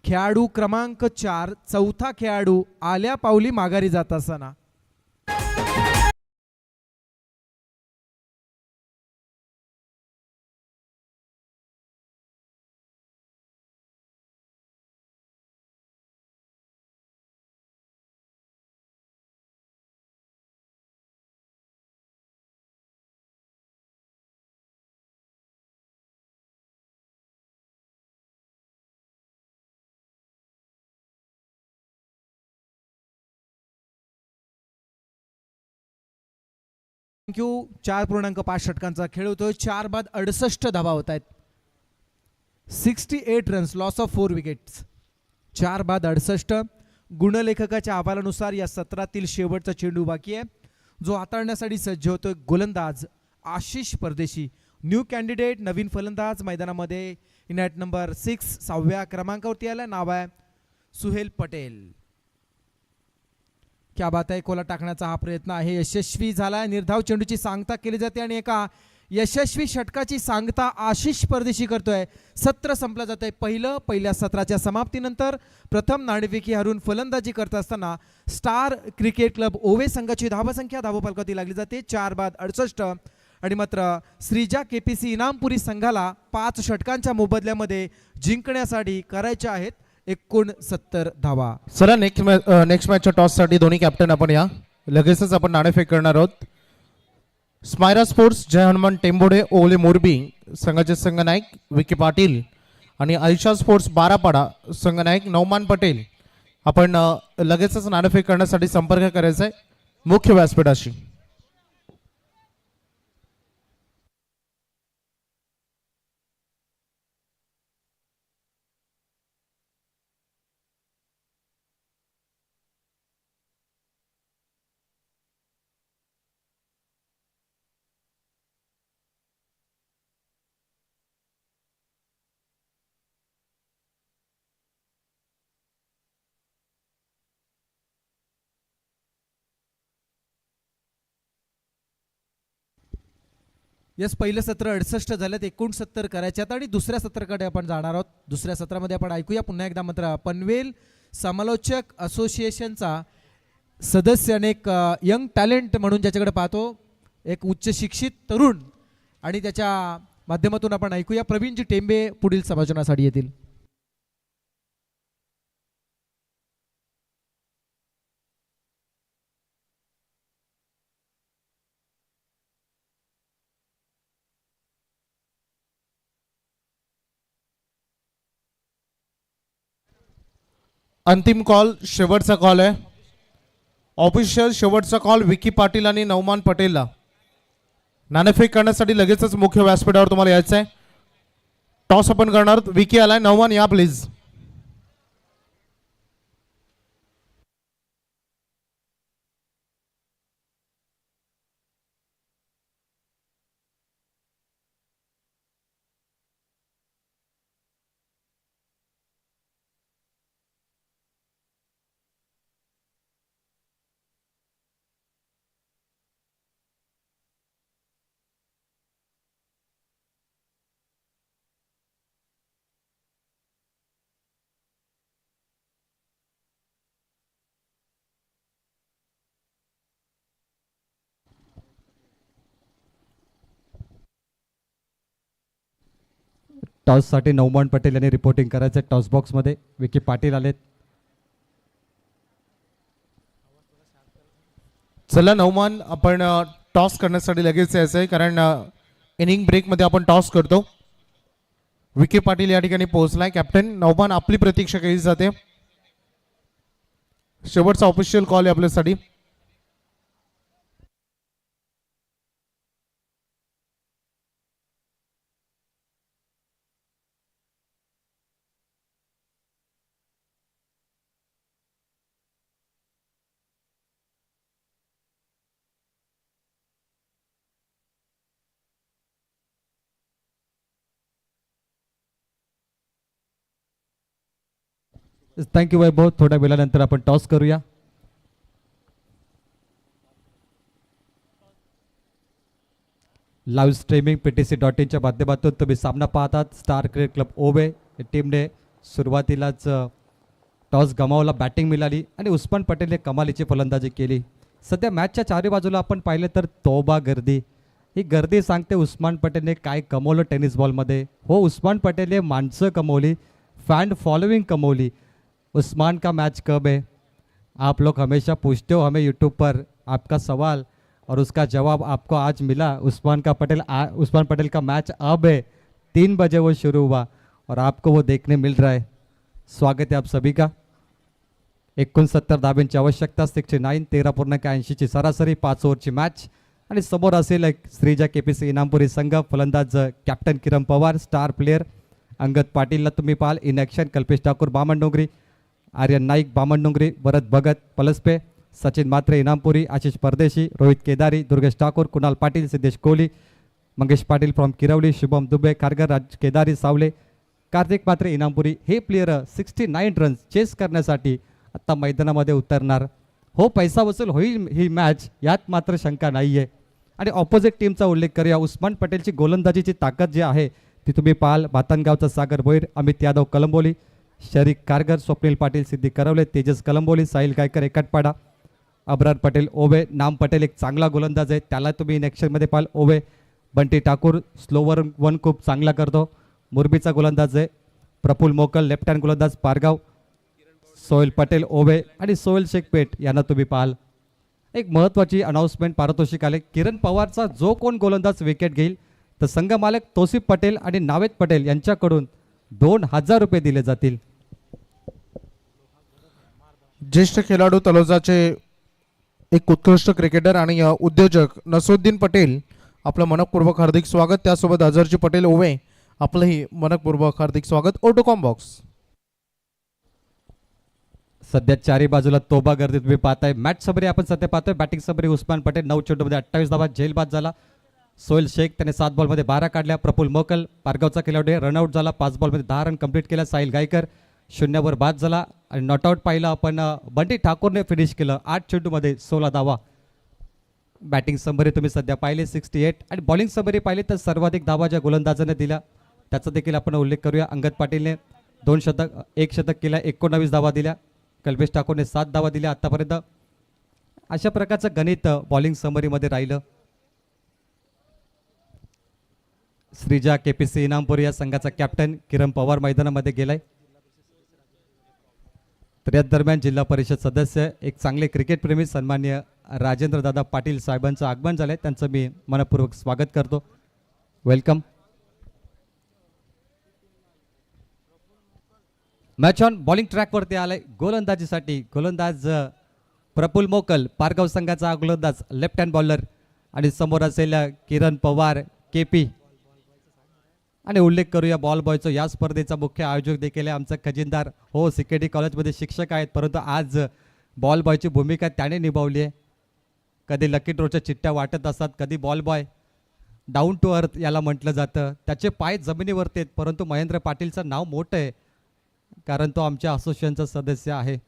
A: खेळाडू क्रमांक 4 चौथा खेळाडू आल्या पावली माघारी जात असताना थँक्यू. 4.5 षटकांचा खेळ होतोय. 4 बाद 68 धावा होत आहेत. 68 रन्स, लॉस ऑफ 4 विकेट्स. 4 बाद 68. गुणलेखकाच्या अहवालानुसार या सत्रातील शेवटचा चेंडू बाकी आहे, जो हाताळण्यासाठी सज्ज होतोय गोलंदाज आशिष परदेशी. न्यू कॅन्डिडेट, नवीन फलंदाज मैदानामध्ये. इन ॲट नंबर 6 6व्या क्रमांकावरती आला, नाव आहे सुहेल पटेल. क्या बात आहे, कोला टाकण्याचा हा प्रयत्न आहे, यशस्वी झाला. निर्धाव चेंडूची सांगता केली जाते आणि एका यशस्वी षटकाची सांगता आशिष परदेशी करतोय. सत्र संपलं जात आहे. पहिल्या सत्राच्या समाप्तीनंतर प्रथम नाणेफेकी हरून फलंदाजी करत असताना स्टार क्रिकेट क्लब ओवे संघाची धावसंख्या धावफलकावरती लागली जाते 4 बाद 68. आणि मात्र श्रीजा केपीसी इनामपुरी संघाला 5 षटकांच्या मोबदल्यामध्ये जिंकण्यासाठी करायच्या आहेत 69 धावा.
B: चला नेक्स्ट मॅचच्या टॉससाठी दोन्ही कॅप्टन आपण या. लगेचच आपण नाणेफेक करणार आहोत. स्मायरा स्पोर्ट्स जय हनुमान टेंबोडे ओले मोरबी संघाचे संघनायक विकी पाटील आणि आयशा स्पोर्ट्स बारापाडा संघनायक नौमान पटेल. आपण लगेचच नाणेफेक करण्यासाठी संपर्क करायचा आहे मुख्य व्यासपीठाशी.
A: यस, पहिलं सत्र 68 झालं, 69 करायच्यात आणि दुसऱ्या सत्राकडे आपण जाणार आहोत. दुसऱ्या सत्रामध्ये आपण ऐकूया पुन्हा एकदा मंत्र. पनवेल समालोचक असोसिएशनचा सदस्य आणि एक यंग टॅलेंट म्हणून ज्याच्याकडे पाहतो, एक उच्च शिक्षित तरुण, आणि त्याच्या माध्यमातून आपण ऐकूया प्रवीणजी टेंबे पुढील समालोचनासाठी येतील.
B: अंतिम कॉल, शेवटचा कॉल आहे. ऑफिशियल शेवटचा कॉल विकी पाटील आणि नवमान पटेलला. नाणेफेक करण्यासाठी लगेचच मुख्य व्यासपीठावर तुम्हाला यायचं आहे. टॉस आपण करणार. विकी आलाय, नवमान या प्लीज.
C: टॉससाठी नवमान पटेल यांनी रिपोर्टिंग करायचं. टॉस बॉक्समध्ये विकी पाटील आलेत.
B: चला नवमान, आपण टॉस करण्यासाठी लगेच यायचं आहे, कारण इनिंग ब्रेकमध्ये आपण टॉस करतो. विकी पाटील या ठिकाणी पोहोचलाय. कॅप्टन नवमान, आपली प्रतीक्षा केली जाते. शेवटचा ऑफिशियल कॉल आहे आपल्यासाठी.
C: थँक्यू वैभव. थोड्या वेळानंतर आपण टॉस करूया. लाईव्ह स्ट्रीमिंग PTC.in माध्यमातून तुम्ही सामना पाहतात. स्टार क्रिकेट क्लब ओवे टीमने सुरुवातीलाच टॉस गमावला, बॅटिंग मिळाली आणि उस्मान पटेलने कमालीची फलंदाजी केली. सध्या मॅचच्या चारी बाजूला आपण पाहिलं तर तोबा गर्दी. ही गर्दी सांगते उस्मान पटेलने काय कमवलं टेनिस बॉलमध्ये. हो, उस्मान पटेलने माणसं कमवली, फॅन फॉलोइंग कमवली. उस्मान का मैच कब है? आप लोग हमेशा पूछते हो हमें यूट्यूब पर आपका सवाल, और उसका जवाब आपको आज मिला. उस्मान पटेल का मैच अब है. 3 बजे वो शुरू हुआ और आपको वो देखने मिल रहा है. स्वागत है आप सभी का. 69 धाब्यांची आवश्यकता, 69, 13.80ची सरासरी, 5 ओव्हरची मॅच. आणि समोर असेल एक श्रीजा KPC इनामपुरी संघ. फलंदाज कॅप्टन किरण पवार, स्टार प्लेयर अंगद पाटीलला तुम्ही पाहाल इन ॲक्शन. कल्पेश ठाकूर बामणडोंगरी, आर्यन नाईक बामणडोंगरी, भरत भगत पलसपे, सचिन मात्रे इनामपुरी, आशिष परदेशी, रोहित केदारी, दुर्गेश ठाकूर, कुणाल पाटील, सिद्धेश कोहली, मंगेश पाटील फ्रॉम किरवली, शुभम दुबे खारघर, राज केदारी सावले, कार्तिक मात्रे इनामपुरी. हे प्लेयर 69 रन्स चेस करण्यासाठी आता मैदानामध्ये उतरणार. हो, पैसा वसूल होईल ही मॅच, यात मात्र शंका नाही आहे. आणि ऑपोजिट टीमचा उल्लेख करूया. उस्मान पटेलची गोलंदाजीची ताकद जी आहे ती तुम्ही पाहाल. भातनगावचा सागर भोईर, अमित यादव कलंबोली, शरीक कारगर, स्वप्नील पाटील, सिद्धी करवले, तेजस कलंबोली, साहिल गायकर एकटपाडा, अब्रार पटेल ओवे. नाम पटेल एक चांगला गोलंदाज आहे, त्याला तुम्ही इन ॲक्शनमध्ये पाहाल. ओवे. बंटी ठाकूर स्लोवर वन खूप चांगला करतो. मुरबीचा गोलंदाज आहे. प्रफुल मोकल लेफ्ट हँड गोलंदाज पारगाव. सोहेल पटेल ओवे आणि सोहेल शेखपेट यांना तुम्ही पाहाल. एक महत्त्वाची अनाऊन्समेंट, पारितोषिक आले. किरण पवारचा जो कोण गोलंदाज विकेट घेईल तर संघ मालक तौसिफ पटेल आणि नावेद पटेल यांच्याकडून 2000 रुपये दिले जातील.
B: ज्येष्ठ खेळाडू तलोजाचे एक उत्कृष्ट क्रिकेटर आणि उद्योजक नसरुद्दीन पटेल, आपलं मनपूर्वक हार्दिक स्वागत. त्यासोबत अझरजी पटेल ओवे, आपलंही मनपूर्वक हार्दिक स्वागत. ऑटोकॉम बॉक्स.
C: सध्या चारी बाजूला तोबा गर्दी तुम्ही पाहताय. मॅच सबरी आपण सध्या पाहतोय. बॅटिंग सबरी उस्मान पटेल 9 चेंडूमध्ये 28 धावा, झेलबाद झाला. सोहेल शेख त्याने 7 बॉलमध्ये 12 काढल्या. प्रफुल मोकल पारगावचा खेळाडू रनआउट झाला, 5 बॉलमध्ये 10 रन कंप्लीट केल्या. साहिल गायकर 0 बाद झाला. आणि नॉट आउट पाहिलं आपण, बंटी ठाकूरने फिनिश केलं 8 चेंडूमध्ये 16 धावा. बॅटिंग समरी तुम्ही सध्या पाहिले 68 आणि बॉलिंग समरी पाहिली तर सर्वाधिक धावा ज्या गोलंदाजाने दिल्या त्याचा देखील आपण उल्लेख करूया. अंगद पाटीलने 2 शतक 1 शतक केला, 19 धावा दिल्या. कल्पेश ठाकूरने 7 धावा दिल्या आतापर्यंत. अशा प्रकारचं गणित बॉलिंग समरीमध्ये राहिलं. श्रीजा केपीसी इनामपूर या संघाचा कॅप्टन किरण पवार मैदानामध्ये गेलाय. तर या दरम्यान जिल्हा परिषद सदस्य एक चांगले क्रिकेट प्रेमी सन्माननीय राजेंद्र दादा पाटील साहेबांचं आगमन झालंय. त्यांचं मी मनपूर्वक स्वागत करतो. वेलकम. मॅच ऑन बॉलिंग ट्रॅकवरती आलाय. गोलंदाजीसाठी गोलंदाज प्रफुल्ल मोकल पारगाव संघाचा गोलंदाज लेफ्ट हँड बॉलर आणि समोर असेल किरण पवार केपी. आणि उल्लेख करूया बॉल बॉयचं या स्पर्धेचा मुख्य आयोजक देखील आहे आमचा खजिनदार. हो सिकेडी कॉलेजमध्ये शिक्षक आहेत परंतु आज बॉल बॉयची भूमिका त्याने निभावली आहे. कधी लकी ड्रॉच्या चिठ्ठ्या वाटत असतात, कधी ball boy down to earth याला म्हटलं जातं. त्याचे पाय जमिनीवरती आहेत परंतु महेंद्र पाटीलचं नाव मोठं आहे कारण तो आमच्या असोसिएशनचा सदस्य आहे.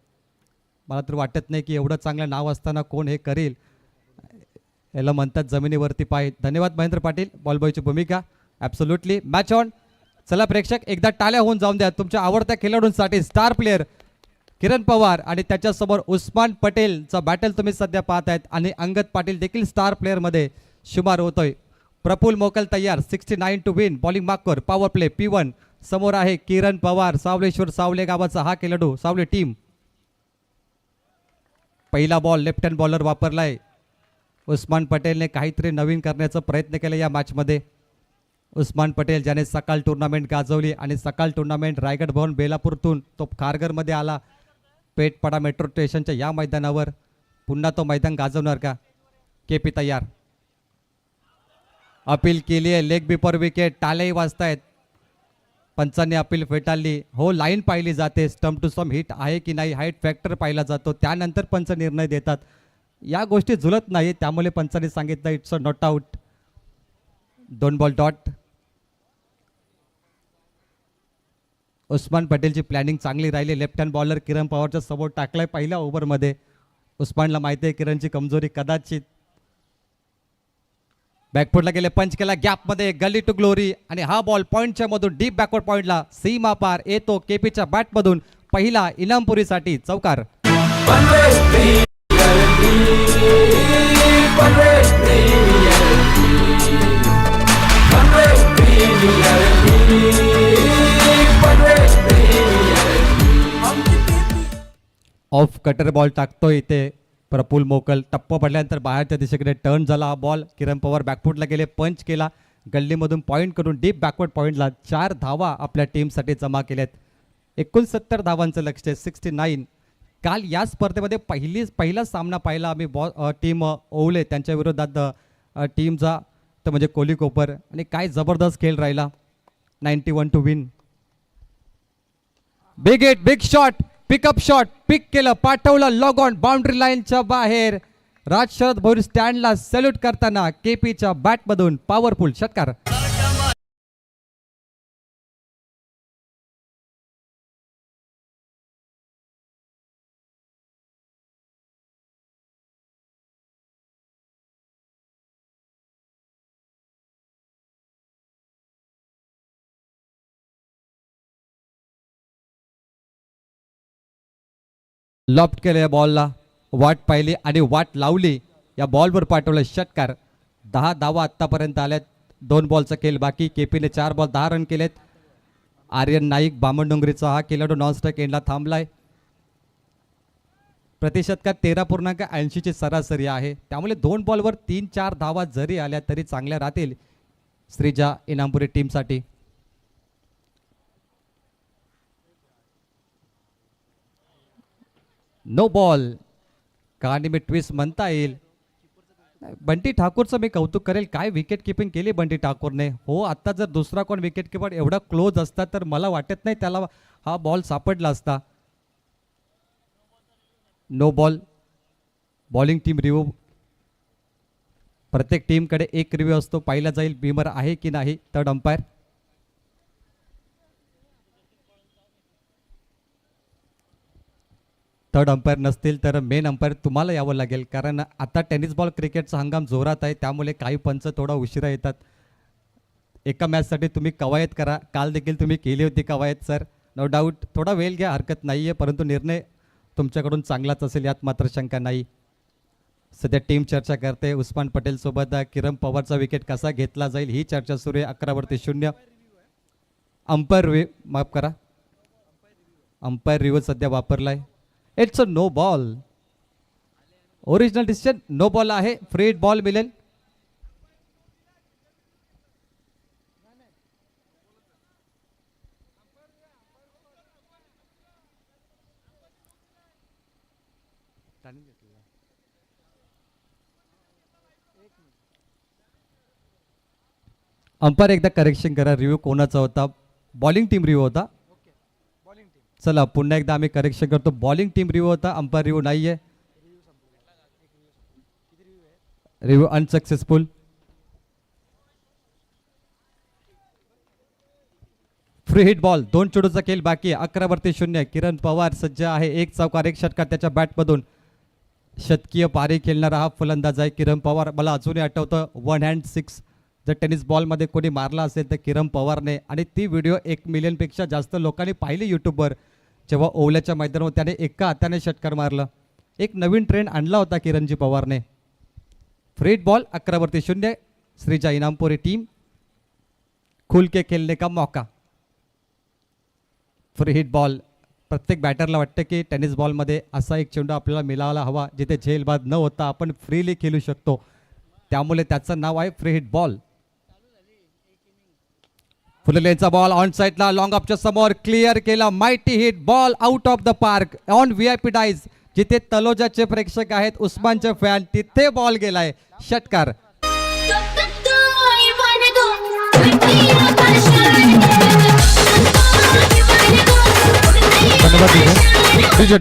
C: मला तर वाटत नाही की एवढं चांगलं नाव असताना कोण हे करेल. याला म्हणतात जमिनीवरती पाय. धन्यवाद महेंद्र पाटील. बॉल बॉयची भूमिका ॲब्सोल्युटली. Match on. चला प्रेक्षक एकदा टाळ्या होऊन जाऊन द्या तुमच्या आवडत्या खेळाडूंसाठी. स्टार प्लेअर किरण पवार आणि त्याच्यासमोर उस्मान पटेलचा बॅटल तुम्ही सध्या पाहत आहेत आणि अंगद पाटील देखील स्टार प्लेअरमध्ये शुमार होतोय. प्रफुल्ल मोकल तयार 69 two win. Bowling marker power play P1. समोर आहे किरण पवार सावलेश्वर सावले गावाचा हा खेळाडू सावले टीम. पहिला बॉल लेफ्ट हँड बॉलर वापरलाय. उस्मान पटेलने काहीतरी नवीन करण्याचा प्रयत्न केला या मॅचमध्ये. उस्मान पटेल ज्याने सकाळ टुर्नामेंट गाजवली आणि सकाळ टुर्नामेंट रायगड भवन बेलापूरतून तो खारघरमध्ये आला पेठपाडा मेट्रो स्टेशनच्या या मैदानावर. पुन्हा तो मैदान गाजवणार का? केपी तयार. अपील केली आहे लेग बिफोर विकेट. टाळ्याही वाजतायत. पंचांनी अपील फेटाळली. हो लाईन पाहिली जाते. स्टंप टू स्टंप हिट आहे की नाही हाईट फॅक्टर पाहिला जातो त्यानंतर पंच निर्णय देतात. या गोष्टी जुळत नाही त्यामुळे पंचांनी सांगितलं it's a not out. 2 ball dot. Usman पटेलची प्लॅनिंग चांगली राहिली. लेफ्ट हँड बॉलर किरण पवारच्या समोर टाकलाय पहिल्या ओव्हरमध्ये. उस्मानला माहिती आहे किरणची कमजोरी कदाचित. बॅकफुटला गेले पंच केला गॅपमध्ये गली टू ग्लोरी आणि हा बॉल पॉईंटच्या मधून डीप बॅकवर्ड पॉईंटला सीमा पार येतो. केपीच्या बॅटमधून पहिला इनामपुरीसाठी चौकार. ऑफ कटर बॉल टाकतोय इथे प्रफुल्ल मोकल. टप्प पडल्यानंतर बाहेरच्या दिशेकडे टर्न झाला हा बॉल. किरण पवार बॅकफुटला गेले पंच केला गल्लीमधून पॉईंट करून डीप बॅकवर्ड पॉईंटला 4 धावा आपल्या टीमसाठी जमा केल्यात. 69 धावांचं लक्ष 69. काल या स्पर्धेमध्ये पहिला सामना पाहिला आम्ही टीम ओवले त्यांच्या विरोधात टीमचा तर म्हणजे कोहली कोपर आणि काय जबरदस्त खेळ राहिला. 91 to win. Big hit big shot pickup shot pick केलं पाठवलं लॉग ऑन बाउंड्री लाईनच्या बाहेर. राज शरद भोईर स्टँडला सॅल्यूट करताना केपीच्या बॅटमधून पॉवरफुल षटकार. लॉफ्ट केलं या बॉलला. वाट पाहिली आणि वाट लावली. या बॉलवर पाठवलं षटकार. 10 धावा आत्तापर्यंत आल्यात. 2 बॉलचा खेळ बाकी. केपीने 4 बॉल 10 रन केलेत. आर्यन नाईक बामणडोंगरीचा हा खेळाडू नॉनस्ट्राईक एंडला थांबलाय. प्रतिशतकात 13.80 ची सरासरी आहे त्यामुळे 2 बॉलवर 3-4 धावा जरी आल्या तरी चांगल्या राहतील श्रीजा इनामपुरी टीमसाठी. No ball. कहाणी मी ट्विस्ट म्हणता येईल. बंटी ठाकूरचं मी कौतुक करेल. काय विकेट किपिंग केली बंटी ठाकूरने. हो आता जर दुसरा कोण विकेट किपर एवढा क्लोज असता तर मला वाटत नाही त्याला हा बॉल सापडला असता. No ball. Bowling team review. प्रत्येक टीमकडे एक रिव्ह्यू असतो. पाहिला जाईल बीमर आहे की नाही. Third umpire. थर्ड अंपायर नसतील तर मेन अंपायर तुम्हाला यावं लागेल, कारण आता टेनिस बॉल क्रिकेटचा हंगाम जोरात आहे, त्यामुळे काही पंच थोडा उशिरा येतात. एका मॅचसाठी तुम्ही कवायत करा. काल देखील तुम्ही केली होती कवायत सर, नो डाऊट. थोडा वेळ घ्या, हरकत नाही आहे, परंतु निर्णय तुमच्याकडून चांगलाच असेल यात मात्र शंका नाही. सध्या टीम चर्चा करते. उस्मान पटेल सोबत किरण पवारचा विकेट कसा घेतला जाईल ही चर्चा सुरू आहे. 11-0. अंपायर माफ करा, अंपायर रिव्ह्यू सध्या वापरलाय. It's a no ball. Original decision no ball आहे. फ्री हिट बॉल मिळेल. अंपायर एकदा करेक्शन करा. रिव्ह्यू कोणाचा होता? बॉलिंग टीम रिव्ह्यू होता. चला पुन्हा एकदा आम्ही करेक्शन करतो. बॉलिंग टीम रिव्ह्यू होता, अंपायर रिव्ह्यू नाहीये. Review unsuccessful. Free hit ball. 2 चेंडूचा खेळ बाकी आहे. 11-0. किरण पवार सज्ज आहे. 1 चौकार 1 षटकार त्याच्या बॅटमधून. शतकीय पारी खेळणारा हा फलंदाज आहे किरण पवार. मला अजूनही आठवतं 1 हँड 6 जर टेनिस बॉलमध्ये कोणी मारला असेल तर किरण पवारने, आणि ती व्हिडिओ 1 मिलियनपेक्षा जास्त लोकांनी पाहिली यूट्यूबवर, जेव्हा ओवल्याच्या मैदानावर त्याने एका हाताने षटकार मारला. एक नवीन ट्रेंड आणला होता किरणजी पवारने. Free hit ball. 11-0. Shreeja Inampuri team. खुल के खेलने का मौका. Free hit ball. प्रत्येक बॅटरला वाटतं की टेनिस बॉलमध्ये असा एक चेंडू आपल्याला मिळायला हवा जिथे झेलबाद न होता आपण फ्रीली खेळू शकतो, त्यामुळे त्याचं नाव आहे फ्री हिट बॉल. फुललेचा बॉल ऑन साईडला लॉंग ऑफच्या समोर क्लिअर केला. Mighty hit ball out of the park on VIP डाईज. जिथे तलोजाचे प्रेक्षक आहेत, उस्मानचे फॅन, तिथे बॉल गेलाय. षटकार.
B: धन्यवाद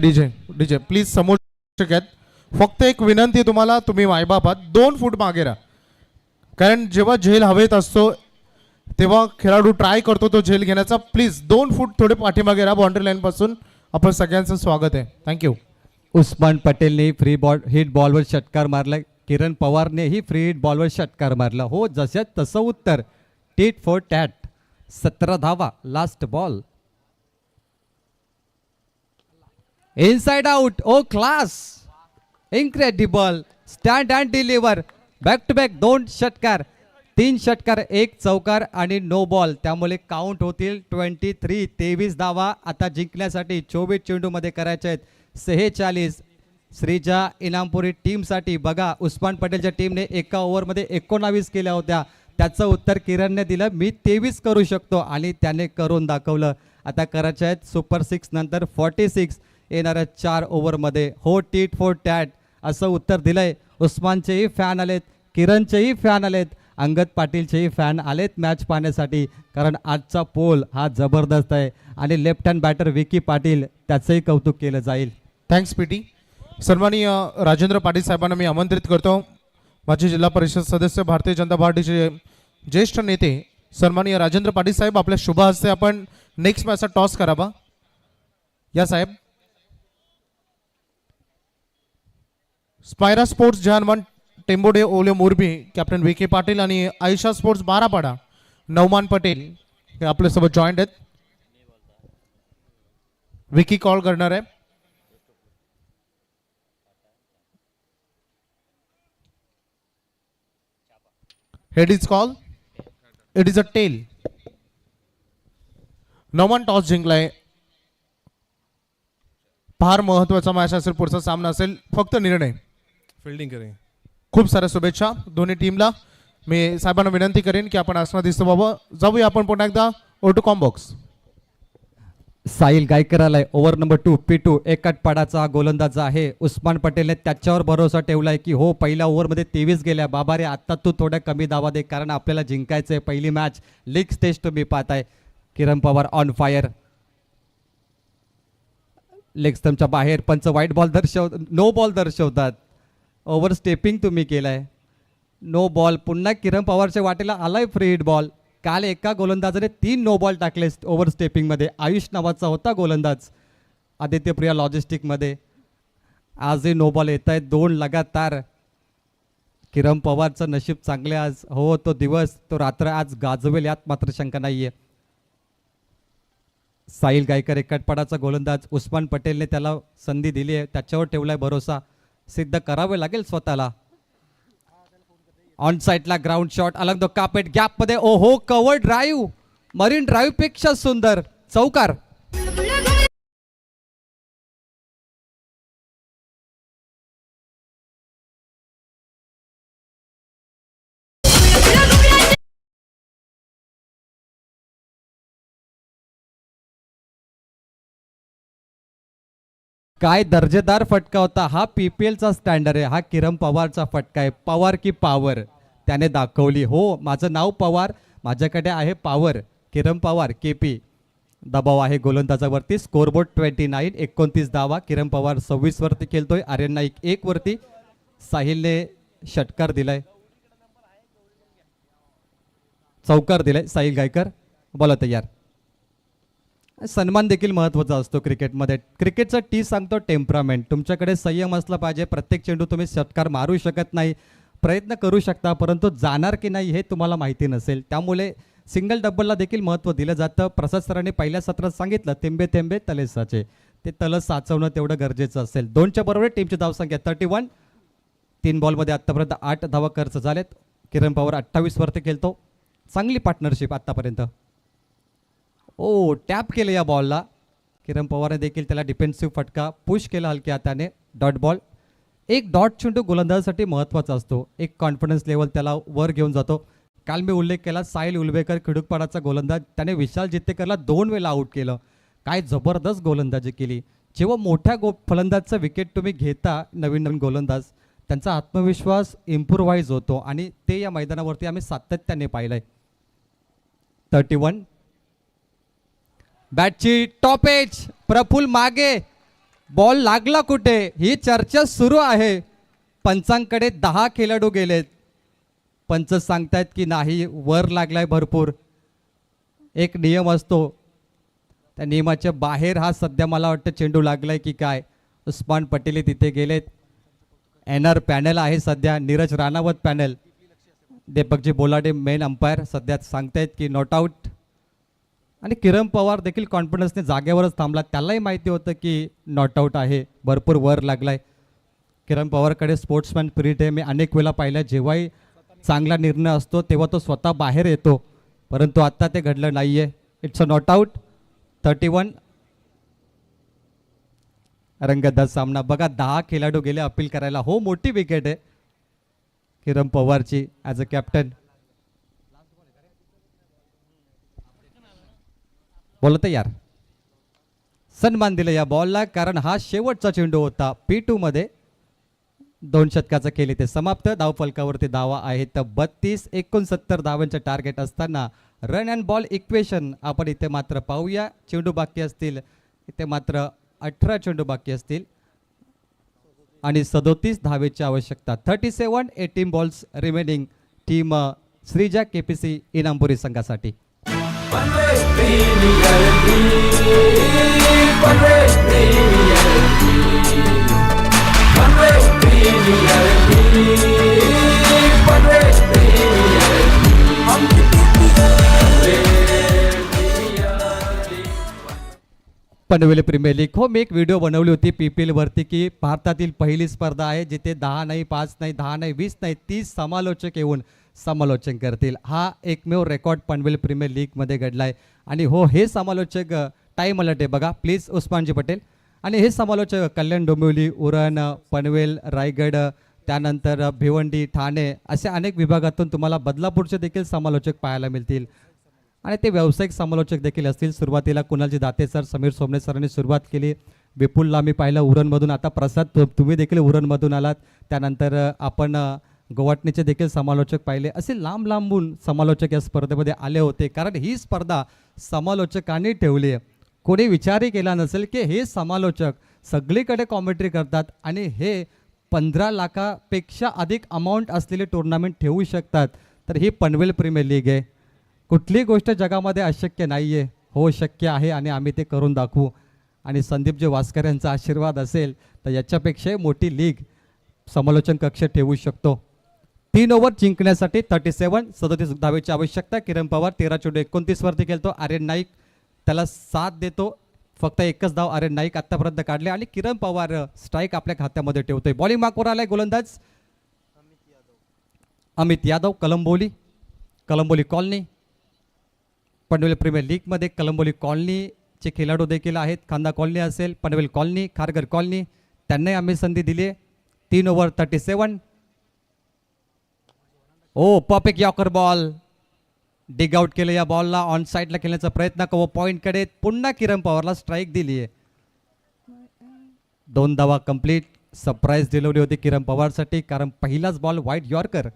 B: डीजे प्लीज समोर आहेत. फक्त एक विनंती तुम्हाला, तुम्ही मायबापात 2 फूट मागे राहा, कारण जेव्हा झेल हवेत असतो तेव्हा खेळाडू ट्राय करतो तो झेल घेण्याचा. प्लीज 2 फूट थोडे पाठीमागे राहा बाउंड्री लाईन पासून. आपण सगळ्यांचं स्वागत आहे. थँक्यू.
C: उस्मान पटेलने फ्री बॉल हिट बॉलवर षटकार मारला. किरण पवारनेही फ्री हिट बॉलवर षटकार मारला. हो, जसं तसं उत्तर. Tit for tat. 17 धावा. Last ball. Inside out. Oh class. Incredible. Stand and deliver. Back to back 2 षटकार. 3 षटकार 1 चौकार आणि नो बॉल. त्यामुळे काउंट होतील 23. 23 धावा आता जिंकण्यासाठी 24 चेंडूमध्ये करायचे आहेत. 46. श्रीजा इनामपुरी टीमसाठी बघा, उस्मान पटेलच्या टीमने एका ओव्हरमध्ये 19 केल्या होत्या. त्याचं उत्तर किरणने दिलं, मी 23 करू शकतो, आणि त्याने करून दाखवलं. आता करायचे आहेत सुपर 6 नंतर 46 येणाऱ्या 4 ओव्हरमध्ये. हो, टीट फॉर टॅट असं उत्तर दिलंय. उस्मानचेही फॅन आलेत, किरणचेही फॅन आलेत, अंगद पाटीलचेही फॅन आलेत मॅच पाहण्यासाठी, कारण आजचा पोल हा जबरदस्त आहे. आणि left hand batter Vicky Patil, त्याचंही कौतुक केलं जाईल.
B: Thanks PT. सन्माननीय राजेंद्र पाटील साहेबांना मी आमंत्रित करतो. माजी जिल्हा परिषद सदस्य, भारतीय जनता पार्टीचे ज्येष्ठ नेते सन्माननीय राजेंद्र पाटील साहेब, आपल्या शुभ हस्ते आपण नेक्स्ट मॅचचा टॉस करावा. या साहेब. स्पायरा स्पोर्ट्स जहानमान टेंबोडे ओले मोरबी कॅप्टन विके पाटील आणि आयशा स्पोर्ट्स बारापाडा नवमान पटेल हे आपल्यासोबत जॉईंट आहेत. विकी कॉल करणार आहे. Head is call. It is a tail. Navman toss जिंकलाय. फार महत्वाचा मॅच असेल, पुढचा सामना असेल, फक्त निर्णय
D: फिल्डिंग करेंगे.
B: खूप साऱ्या शुभेच्छा दोन्ही टीमला. मी साहेबांना विनंती करेन की आपण आसना दिसतो बाबा. जाऊया आपण पुन्हा एकदा ओटू कॉम्बॉक्स.
C: साहिल गायकर आलाय. Over number 2 P2. एकटपाडाचा गोलंदाज आहे. उस्मान पटेलने त्याच्यावर भरोसा ठेवलाय की हो, पहिल्या ओव्हरमध्ये 23 गेल्या. बाबा रे, आता तू थोडा कमी धावा दे, कारण आपल्याला जिंकायचं आहे. पहिली मॅच, लीग स्टेज तुम्ही पाहताय. Kiran Pawar on fire. Leg स्टंपच्या बाहेर पंच व्हाईट बॉल नो बॉल दर्शवतात. ओव्हर स्टेपिंग तुम्ही केलाय. No ball. पुन्हा किरण पवारच्या वाटेला आलाय फ्री हिट बॉल. काल एका गोलंदाजाने 3 नो बॉल टाकले ओव्हर स्टेपिंगमध्ये. आयुष नावाचा होता गोलंदाज आदित्यप्रिया लॉजिस्टिकमध्ये. आजही नो बॉल येत आहेत 2 लगातार. किरण पवारचं नशीब चांगले आज. हो, तो दिवस तो रात्र आज गाजवेल यात मात्र शंका नाहीये. साहिल गायकर एकटपडाचा गोलंदाज. उस्मान पटेलने त्याला संधी दिली आहे, त्याच्यावर ठेवलाय भरोसा. सिद्ध करावे लागेल स्वतःला. ऑन साईडला ground shot along the carpet gap मध्ये. ओहो, कव्हर ड्राईव्ह. मरीन ड्राईव्ह पेक्षा सुंदर चौकार. काय दर्जेदार फटका होता हा. पीपीएलचा स्टँडर्ड आहे हा. किरण पवारचा फटका आहे. पवार की पावर त्याने दाखवली. हो, माझं नाव पवार, माझ्याकडे आहे पावर. किरण पवार केपी. दबाव आहे गोलंदाजावरती. स्कोरबोर्ड 29. 29 धावा. किरण पवार 26 वरती खेळतोय. आर्यन नाईक 1 वरती. साहिलने षटकार दिलाय, चौकार दिलाय. साहिल गायकर बोला तयार. सन्मान देखील महत्त्वाचा असतो क्रिकेटमध्ये. क्रिकेटचा टी सांगतो टेम्परामेंट. तुमच्याकडे संयम असला पाहिजे. प्रत्येक चेंडू तुम्ही षटकार मारू शकत नाही. प्रयत्न करू शकता, परंतु जाणार की नाही हे तुम्हाला माहिती नसेल. त्यामुळे सिंगल डबलला देखील महत्त्व दिलं जातं. प्रसाद सरांनी पहिल्या सत्रात सांगितलं, थेंबे थेंबे तले साचे. ते तलस साचवणं तेवढं गरजेचं असेल. 2च्या बरोबर टीमची धावसंख्या 31. 3 बॉलमध्ये आत्तापर्यंत 8 धावा खर्च झालेत. किरण पवार 28 वरती खेळतो. चांगली पार्टनरशिप आत्तापर्यंत. ओ, टॅप केलं या बॉलला. किरण पवारने देखील त्याला डिफेन्सिव्ह फटका पुश केला हलक्या हाताने. Dot ball. एक डॉट चेंडू गोलंदाजासाठी महत्त्वाचा असतो. एक कॉन्फिडन्स लेवल त्याला वर घेऊन जातो. काल मी उल्लेख केला साहिल उलवेकर खिडूकपाडाचा गोलंदाज. त्याने विशाल जित्तेकरला 2 वेळा आऊट केलं. काय जबरदस्त गोलंदाजी केली. जेव्हा मोठ्या फलंदाजचं विकेट तुम्ही घेता, नवीन नवीन गोलंदाज, त्यांचा आत्मविश्वास इम्प्रूव्हाइज होतो आणि ते या मैदानावरती आम्ही सातत्याने पाहिलंय. 31. बॅटची टॉप एज. प्रफुल मागे. बॉल लागला कुठे ही चर्चा सुरू आहे. पंचांकडे 10 खेळाडू गेलेत. पंच सांगतायत की नाही, वर लागलाय भरपूर. एक नियम असतो, त्या नियमाच्या बाहेर हा सध्या मला वाटतं चेंडू लागलाय की काय. उस्मान पटेल तिथे गेलेत. एनआर पॅनल आहे सध्या. नीरज राणावत पॅनल. दीपकजी बोलाडे मेन अंपायर सध्या सांगतायत की नॉट आऊट. आणि किरण पवार देखील कॉन्फिडन्सने जागेवरच थांबला. त्यालाही माहिती होतं की नॉट आऊट आहे, भरपूर वर लागलाय. किरण पवारकडे स्पोर्ट्समॅन स्पिरिट आहे. मी अनेक वेळा पाहिलं, जेव्हाही चांगला निर्णय असतो तेव्हा तो स्वतः बाहेर येतो, परंतु आता ते घडलं नाहीये. It's a not out. 31. रंगतदार सामना. बघा 10 खेळाडू गेले अपील करायला. हो, मोठी विकेट आहे किरण पवारची ॲज अ कॅप्टन. बोलत यार. सन्मान दिलं या बॉलला, कारण हा शेवटचा चेंडू होता. P2 मध्ये 2 षटकाचा खेळ इथे समाप्त. धावफलकावरती धावा आहेत 32. 69 धावांचे टार्गेट असताना रन अँड बॉल इक्वेशन आपण इथे मात्र पाहूया. चेंडू बाकी असतील इथे, मात्र 18 चेंडू बाकी असतील आणि 37 धावेची आवश्यकता. 37. 18 balls remaining. Team Shreeja KPC Inampuri संघासाठी. Panvel premier league. हो, मी एक व्हिडिओ बनवली होती PPL वरती की भारतातील पहिली स्पर्धा आहे जिथे 10 नाही, 5 नाही, 10 नाही, 20 नाही, 30 समालोचक येऊन समालोचन करतील. हा एकमेव रेकॉर्ड पनवेल प्रीमियर लीगमध्ये घडलाय. आणि हो, हे समालोचक टाईम अलर्ट आहे बघा प्लीज उस्मानजी पटेल. आणि हे समालोचक कल्याण डोंबिवली, उरण, पनवेल, रायगड, त्यानंतर भिवंडी, ठाणे अशा अनेक विभागातून तुम्हाला बदलापूरचे देखील समालोचक पाहायला मिळतील. आणि ते व्यावसायिक समालोचक देखील असतील. सुरुवातीला कुणालजी दाते सर, समीर सोमने सरांनी सुरुवात केली. विपुलला मी पाहिलं उरणमधून. आता प्रसाद तुम्ही देखील उरणमधून आलात. त्यानंतर आपण गोवाटणीचे देखील समालोचक पाहिले. असे लांब लांबून समालोचक या स्पर्धेमध्ये आले होते, कारण ही स्पर्धा समालोचकांनी ठेवली आहे. कोणी विचारही केला नसेल की हे समालोचक सगळीकडे कॉमेंट्री करतात आणि हे 15 लाखापेक्षा अधिक अमाऊंट असलेले टुर्नामेंट ठेवू शकतात. तर ही पनवेल प्रीमियर लीग आहे. कुठलीही गोष्ट जगामध्ये अशक्य नाही आहे. हो, शक्य आहे आणि आम्ही ते करून दाखवू. आणि संदीपजी वास्कर यांचा आशीर्वाद असेल तर याच्यापेक्षाही मोठी लीग समालोचन कक्ष ठेवू शकतो. 3 ओव्हर जिंकण्यासाठी 37 धावेची आवश्यकता. किरण पवार 13-29 वरती खेळतो. आर्यन नाईक त्याला साथ देतो. फक्त एकच धाव आर्यन नाईक आतापर्यंत काढले आणि किरण पवार स्ट्राईक आपल्या खात्यामध्ये ठेवतोय. बॉलिंग मार्कवर आलाय गोलंदाज अमित यादव. कलंबोली कॉलनी पनवेल प्रीमियर लीगमध्ये कलंबोली कॉलनीचे खेळाडू देखील आहेत. खांदा कॉलनी असेल, पनवेल कॉलनी, खारघर कॉलनी, त्यांनाही आम्ही संधी दिली. 3 over 37. Oh perfect yorker ball dig out केलं. या बॉलला ऑन साईडला खेळण्याचा प्रयत्न कवा पॉईंटकडे पुन्हा किरण पवारला स्ट्राईक दिली आहे. 2 धावा कंप्लीट. सरप्राईज डिलिव्हरी होती किरण पवारसाठी कारण पहिलाच बॉल वाईट यॉर्कर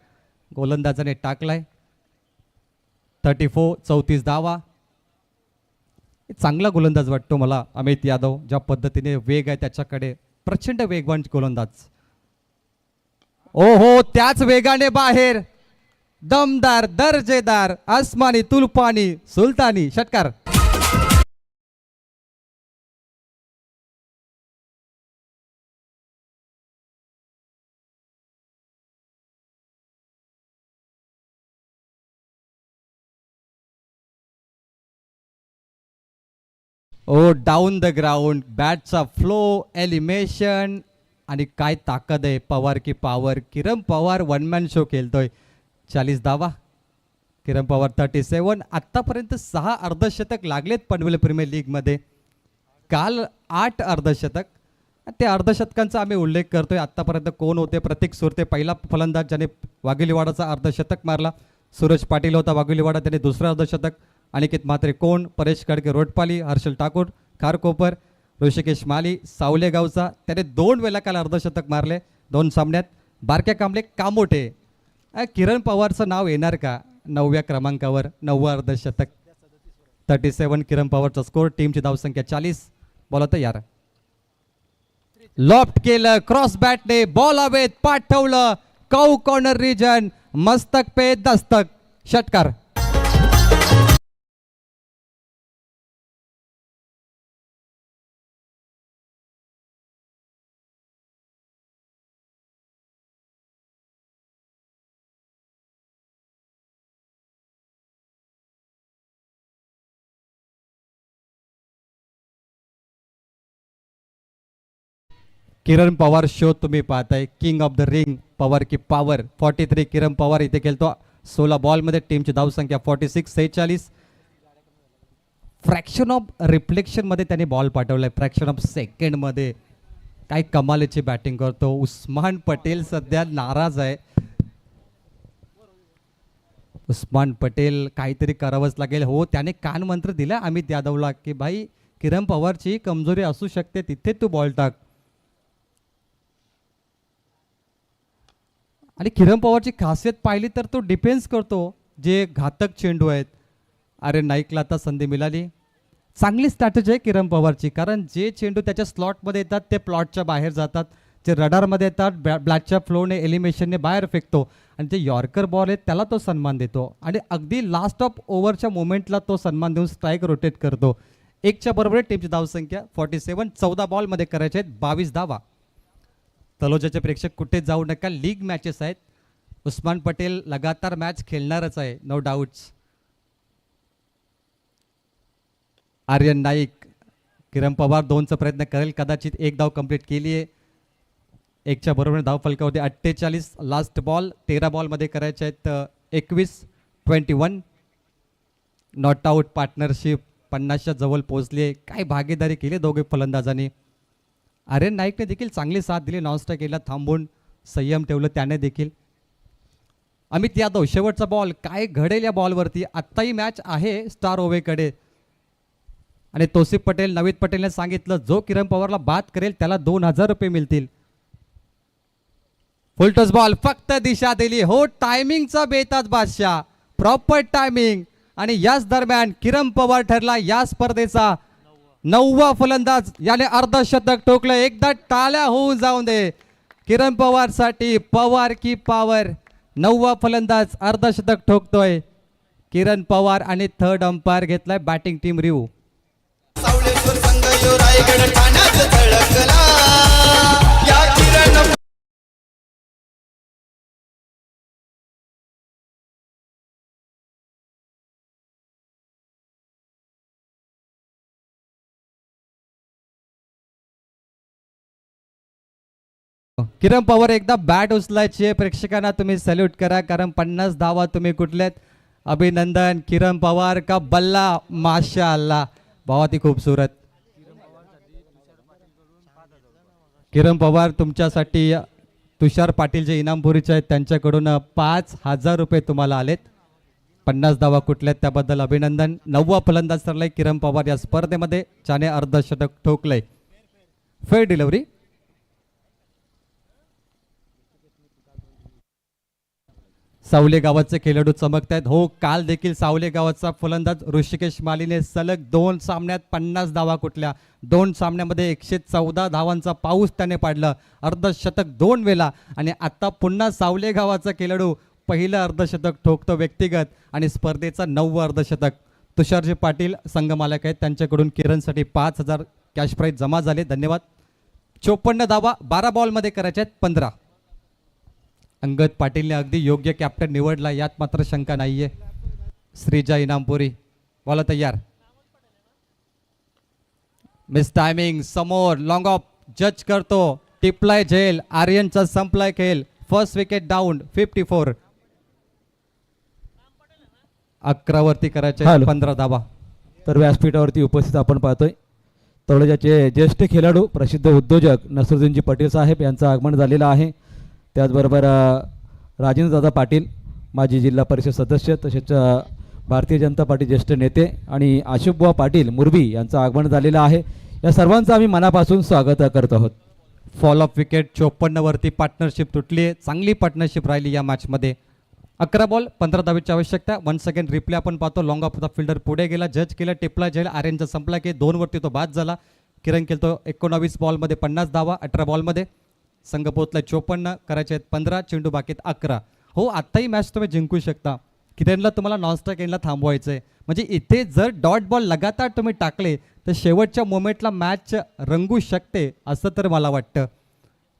C: गोलंदाजाने टाकलाय. 34 धावा. चांगला गोलंदाज वाटतो मला अमित यादव. ज्या पद्धतीने वेग आहे त्याच्याकडे, प्रचंड वेगवान गोलंदाज. ओहो त्याच वेगाने बाहेर दमदार दर्जेदार आसमानी तुलपानी सुलतानी षटकार. ओ डाऊन द ग्राउंड, बॅटचा फ्लो, एलिमेशन आणि काय ताकद आहे. पवार की पॉवर. किरण पवार वन मॅन शो खेळतोय. 40 धावा. किरण पवार 37. आत्तापर्यंत 6 अर्धशतक लागलेत पनवेल प्रीमियर लीगमध्ये. काल 8 अर्धशतक. त्या अर्धशतकांचा आम्ही उल्लेख करतोय. आत्तापर्यंत कोण होते? प्रतीक सुरते पहिला फलंदाज ज्याने वाघिलीवाडाचा अर्धशतक मारला. सूरज पाटील होता वाघिलीवाडा, त्याने दुसरं अर्धशतक. अनिकेत म्हात्रे कोण, परेश खडके रोटपाली, हर्षल ठाकूर खारकोपर, ऋषिकेश माली सावलेगावचा, त्याने 2 वेळा काल अर्धशतक मारले 2 सामन्यात. बारक्या कांबळे कामोठे. किरण पवारचं नाव येणार का 9व्या क्रमांकावर? 9वं अर्धशतक. 37 किरण पवारचा स्कोर. टीमची धावसंख्या 40. बॉल तयार. लॉफ्ट केलं क्रॉस बॅटने, बॉल हवेत पाठवलं. कौ कॉर्नर रिजन, मस्तक पे दस्तक. षटकार. किरण पवार शो तुम्ही पाहताय. King of the ring, Pawar की पॉवर. 43 किरण पवार इथे खेळतो. 16 बॉलमध्ये टीमची धावसंख्या 46. फ्रॅक्शन ऑफ रिफ्लेक्शन मध्ये त्याने बॉल पाठवलाय. फ्रॅक्शन ऑफ सेकंड मध्ये काय कमालीची बॅटिंग करतो. उस्मान पटेल सध्या नाराज आहे. उस्मान पटेल काहीतरी करावंच लागेल. हो त्याने कान मंत्र दिला अमित यादवला की भाई किरण पवारची कमजोरी असू शकते, तिथे तू बॉल टाक. आणि किरण पवारची खासियत पाहिली तर तो डिफेन्स करतो. जे घातक चेंडू आहेत. अरे नाईकला आता संधी मिळाली. चांगली स्ट्रॅटेजी आहे किरण पवारची कारण जे चेंडू त्याच्या स्लॉटमध्ये येतात ते प्लॉटच्या बाहेर जातात. जे रडारमध्ये येतात ब्लॅटच्या फ्लोने एलिमिनेशनने बाहेर फेकतो. आणि जे यॉर्कर बॉल आहेत त्याला तो सन्मान देतो. आणि अगदी लास्ट ऑफ ओव्हरच्या मोमेंटला तो सन्मान देऊन स्ट्राईक रोटेट करतो. 1च्या बरोबर टीमची धावसंख्या 47. 14 बॉलमध्ये करायचे आहेत 22 धावा. तलोजाचे प्रेक्षक कुठे जाऊ नका, लीग मॅचेस आहेत. उस्मान पटेल लगातार मॅच खेळणारच आहे, नो डाऊट्स. आर्यन नाईक, किरण पवार 2चा प्रयत्न करेल, कदाचित 1 धाव कंप्लीट केली आहे. 1च्या बरोबर धाव फलकावते 48. लास्ट बॉल 13 बॉलमध्ये करायचे आहेत 21. नॉट आउट पार्टनरशिप 50च्या जवळ पोहोचली. काय भागीदारी केली दोघे फलंदाजांनी. आर्यन नाईकने देखील चांगली साथ दिली. नॉनस्ट्राईक केला, थांबून संयम ठेवलं त्याने देखील. अमित यादव शेवटचा बॉल, काय घडेल या बॉलवरती. आत्ताही मॅच आहे स्टार ओवेकडे. आणि तौसिफ पटेल, नवीद पटेलने सांगितलं जो किरण पवारला बाद करेल त्याला 2000 रुपये मिळतील. फुलटॉस बॉल, फक्त दिशा दिली. हो टायमिंगचा बेताज बादशाह, प्रॉपर टायमिंग. आणि याच दरम्यान किरण पवार ठरला या स्पर्धेचा 9वा फलंदाज. याने अर्धशतक ठोकलं. एकदा टाळ्या होऊन जाऊन दे किरण पवार साठी. पवार की पॉवर. 9वा फलंदाज अर्धशतक ठोकतोय किरण पवार. आणि थर्ड अंपायर घेतलाय बॅटिंग टीम रिव्ह्यू.
D: सावळेश्वर संघ यो रायगड
C: किरण पवार एकदा बॅट उचलायची आहे. प्रेक्षकांना तुम्ही सॅल्यूट करा कारण 50 धावा तुम्ही कुठल्यात. अभिनंदन किरण पवार का बल्ला माशाअल्लाह बहुत ही खूबसूरत. किरण पवार तुमच्यासाठी तुषार पाटील जे इनामपुरीचे आहेत त्यांच्याकडून 5,000 रुपये तुम्हाला आलेत. 50 धावा कुठल्यात त्याबद्दल अभिनंदन. 9वा फलंदाज ठरलाय किरण पवार या स्पर्धेमध्ये, ज्याने अर्धशतक ठोकलंय. Fair delivery. सावले गावाचे खेळाडू चमकत आहेत. हो, काल देखील सावले गावाचा फलंदाज ऋषिकेश मालीने सलग 2 सामन्यात 50 धावा कुठल्या. 2 सामन्यामध्ये 114 धावांचा पाऊस त्याने पाडला. अर्धशतक 2 वेळा. आणि आता पुन्हा सावले गावाचा खेळाडू पहिलं अर्धशतक ठोकतो व्यक्तिगत आणि स्पर्धेचा 9वं अर्धशतक. तुषारजी पाटील संघ मालक आहेत, त्यांच्याकडून किरणसाठी 5,000 कॅश प्राईज जमा झाले. धन्यवाद. 54 धावा 12 बॉलमध्ये करायच्या आहेत. 15. अंगद पाटीलने अगदी योग्य कॅप्टन निवडला, यात मात्र शंका नाहीये. श्रीजा इनामपुरी बोला तयार. मिस टायमिंग समोर लॉंग ऑफ जज करतो. टिपलाय झेल. आर्यनचा संपलाय खेळ. First wicket down. 54. 11 वरती करायचे 15 धावा.
D: तर व्यासपीठावरती उपस्थित आपण पाहतोय तळोजाचे ज्येष्ठ खेळाडू प्रसिद्ध उद्योजक नसरुद्दीनजी पटेल साहेब यांचं आगमन झालेलं आहे. त्याचबरोबर राजेंद्रदादा पाटील माजी जिल्हा परिषद सदस्य तसेच भारतीय जनता पार्टी ज्येष्ठ नेते आणि आशुबुवा पाटील मुरबी यांचं आगमन झालेलं आहे. या सर्वांचं आम्ही मनापासून स्वागत करत आहोत.
C: फॉल ऑफ विकेट 54 वरती पार्टनरशिप तुटली आहे. चांगली पार्टनरशिप राहिली या मॅचमध्ये. 11 बॉल 15 धावेची आवश्यकता. 1 सेकंड रिप्ले आपण पाहतो. लॉंग ऑफ द फिल्डर पुढे गेला, जज केला, टिपला झेल. आर्यनचा संपला की 2 वरती तो बाद झाला. किरण केलतो 19 बॉलमध्ये 50 धावा. 18 बॉलमध्ये संघ पोहोचला 54. करायचे आहेत 15. चेंडू बाकीत 11. हो, आत्ताही मॅच तुम्ही जिंकू शकता. किरणला तुम्हाला नॉनस्ट्राईक एंडला थांबवायचं आहे. म्हणजे इथे जर डॉट बॉल लगातार तुम्ही टाकले तर शेवटच्या मोमेंटला मॅच रंगू शकते असं तर मला वाटतं.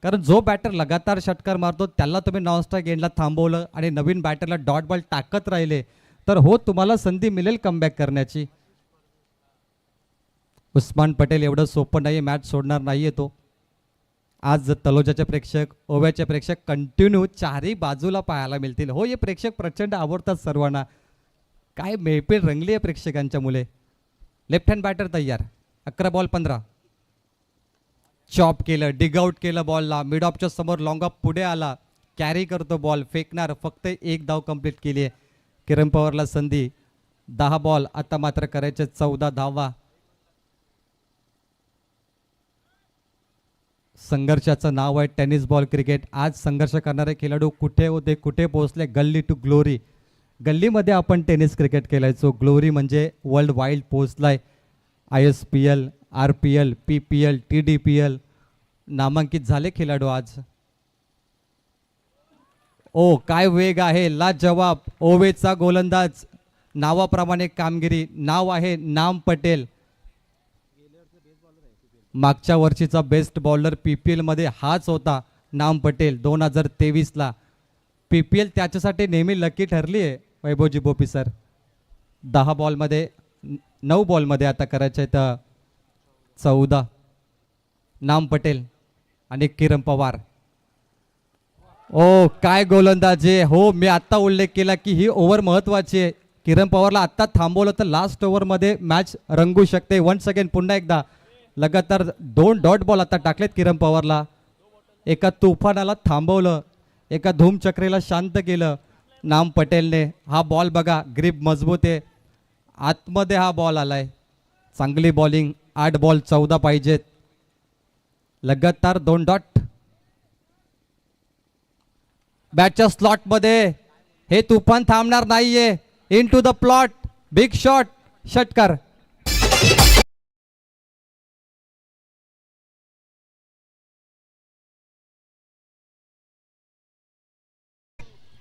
C: कारण जो बॅटर लगातार षटकार मारतो त्याला तुम्ही नॉनस्ट्राईक एंडला थांबवलं आणि नवीन बॅटरला डॉट बॉल टाकत राहिले तर हो, तुम्हाला संधी मिळेल कमबॅक करण्याची. उस्मान पटेल एवढं सोपं नाही, मॅच सोडणार नाहीये तो. आज तलोजाचे प्रेक्षक, ओव्याचे प्रेक्षक कंटिन्यू चारही बाजूला पाहायला मिळतील. हो, हे प्रेक्षक प्रचंड आवडतात सर्वांना. काय मेहफिल रंगली आहे प्रेक्षकांच्या मुले. लेफ्ट हँड बॅटर तयार. 11 बॉल 15. चॉप केलं, डिग आउट केलं बॉलला. मिड ऑफच्या समोर लॉंग ऑफ पुढे आला. कॅरी करतो बॉल, फेकणार. फक्त 1 धाव कंप्लीट केली आहे. किरण पवारला संधी. 10 बॉल आता मात्र करायचे 14 धावा. संघर्षाचं नाव आहे टेनिस बॉल क्रिकेट. आज संघर्ष करणारे खेळाडू कुठे होते, कुठे पोहोचले. गल्ली टू ग्लोरी. गल्लीमध्ये आपण टेनिस क्रिकेट खेळायचो. ग्लोरी म्हणजे वर्ल्ड वाईड पोहोचलाय. ISPL, RPL, PPL, TDPL नामांकित झाले खेळाडू आज. ओ, काय वेग आहे. लाजवाब. ओवेचा गोलंदाज. नावाप्रमाणे कामगिरी. नाव आहे नाम पटेल. मागच्या वर्षीचा बेस्ट बॉलर PPL मध्ये हाच होता, नाम पटेल. 2023ला PPL त्याच्यासाठी नेहमी लकी ठरली आहे. वैभवजी बोपी सर. 10 बॉलमध्ये 9 बॉलमध्ये आता करायचे आहेत 14. नाम पटेल आणि किरण पवार. ओ, काय गोलंदाजी. हो, मी आत्ता उल्लेख केला की ही ओव्हर महत्वाची आहे. किरण पवारला आत्ता थांबवलं तर लास्ट ओव्हरमध्ये मॅच रंगू शकते. 1 सेकंड पुन्हा एकदा. लगातार 2 डॉट बॉल आता टाकलेत किरण पवारला. एका तुफानाला थांबवलं, एका धूमचक्रीला शांत केलं नाम पटेलने. हा बॉल बघा, ग्रीप मजबूत आहे. आतमध्ये हा बॉल आलाय. चांगली बॉलिंग. 8 बॉल 14 पाहिजेत. लगातार 2 डॉट. बॅटच्या स्लॉटमध्ये हे तुफान थांबणार नाहीये. Into the plot. Big shot. षटकार.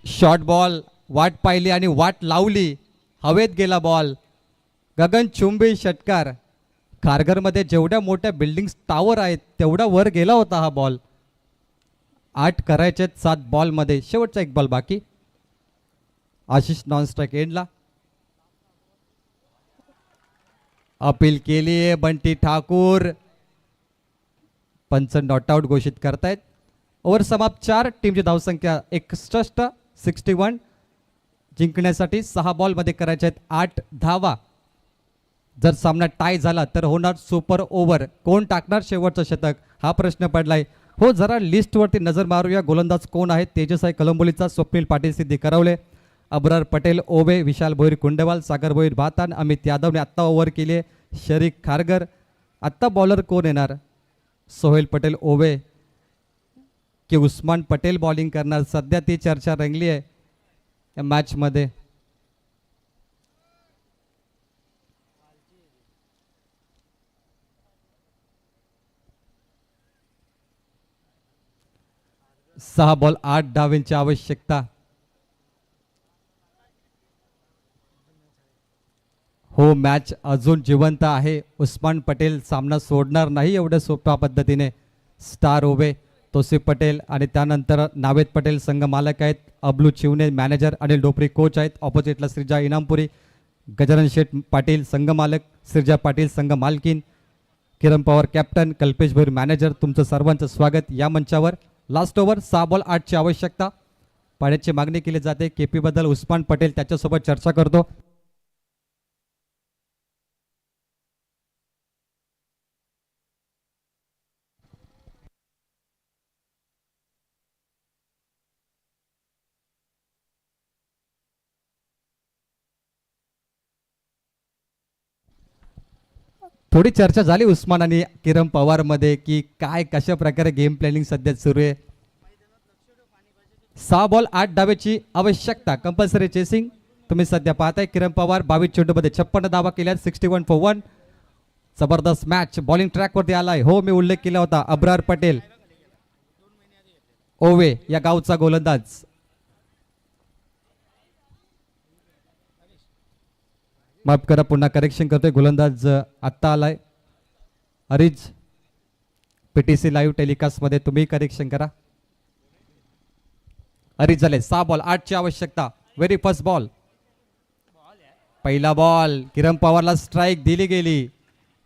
C: Short ball. वाट पाहिली आणि वाट लावली. हवेत गेला बॉल. गगनचुंबी षटकार. खारघरमध्ये जेवढ्या मोठ्या बिल्डिंग्स टावर आहेत तेवढा वर गेला होता हा बॉल. 8 करायचे 7 बॉलमध्ये. शेवटचा 1 बॉल बाकी. आशिष नॉन स्ट्राईक एंडला. अपील केली आहे बंटी ठाकूर. पंच नॉट आउट घोषित करतायत. ओव्हर समाप्त 4. टीमची धावसंख्या 61, 61. जिंकण्यासाठी 6 बॉलमध्ये करायचे आहेत 8 धावा. जर सामना टाय झाला तर होणार सुपर ओव्हर. कोण टाकणार शेवटचं शतक हा प्रश्न पडलाय. हो, जरा लिस्टवरती नजर मारूया. गोलंदाज कोण आहेत? तेजसाई कलंबोलीचा, स्वप्नील पाटील सिद्धी करवले, अब्रार पटेल ओवे, विशाल भोईर कुंडवाल, सागर भोईर भातान, अमित यादवने आत्ता ओव्हर केली आहे, शरीक खारगर. आत्ता बॉलर कोण येणार? सोहेल पटेल ओवे की उस्मान पटेल बॉलिंग करणार? सध्या ती चर्चा रंगली आहे या मॅचमध्ये. सहा बॉल 8 धावांची आवश्यकता. हो, मॅच अजून जिवंत आहे. उस्मान पटेल सामना सोडणार नाही एवढ्या सोप्या पद्धतीने. स्टार ओवे, तोसिफ पटेल आणि त्यानंतर नावेद पटेल संघ मालक आहेत, अबलू चिवणे मॅनेजर, अनिल डोपरी कोच आहेत, ऑपोजिटला श्रीजा इनामपुरी, गजानन शेठ पाटील संघ मालक, श्रीजा पाटील संघ मालकीन, किरण पवार कॅप्टन, कल्पेश भोईर मॅनेजर. तुमचं सर्वांचं स्वागत या मंचावर. लास्ट ओव्हर 6 बॉल 8 ची आवश्यकता. पाण्याची मागणी केली जाते. केपी बद्दल उस्मान पटेल त्याच्यासोबत चर्चा करतो. थोडी चर्चा झाली उस्मान आणि किरण पवार मध्ये की काय कशा प्रकारे गेम प्लॅनिंग सध्या सुरू आहे. 6 बॉल 8 धावेची आवश्यकता. कंपल्सरी चेसिंग तुम्ही सध्या पाहताय. किरण पवार 22 चेंडूमध्ये 56 धावा केल्या, 61 for 1. जबरदस्त मॅच. बॉलिंग ट्रॅक वरती आलाय. हो, मी उल्लेख केला होता. अब्रार पटेल ओवे या गावचा गोलंदाज. माफ करा, पुन्हा करेक्शन करतोय. गोलंदाज आत्ता आलाय. अरिज पीटीसी लाईव्ह टेलिकास्ट मध्ये तुम्ही करेक्शन करा. अरिज झाले. 6 बॉल 8 ची आवश्यकता. Very first ball. पहिला बॉल किरण पवारला स्ट्राईक दिली गेली.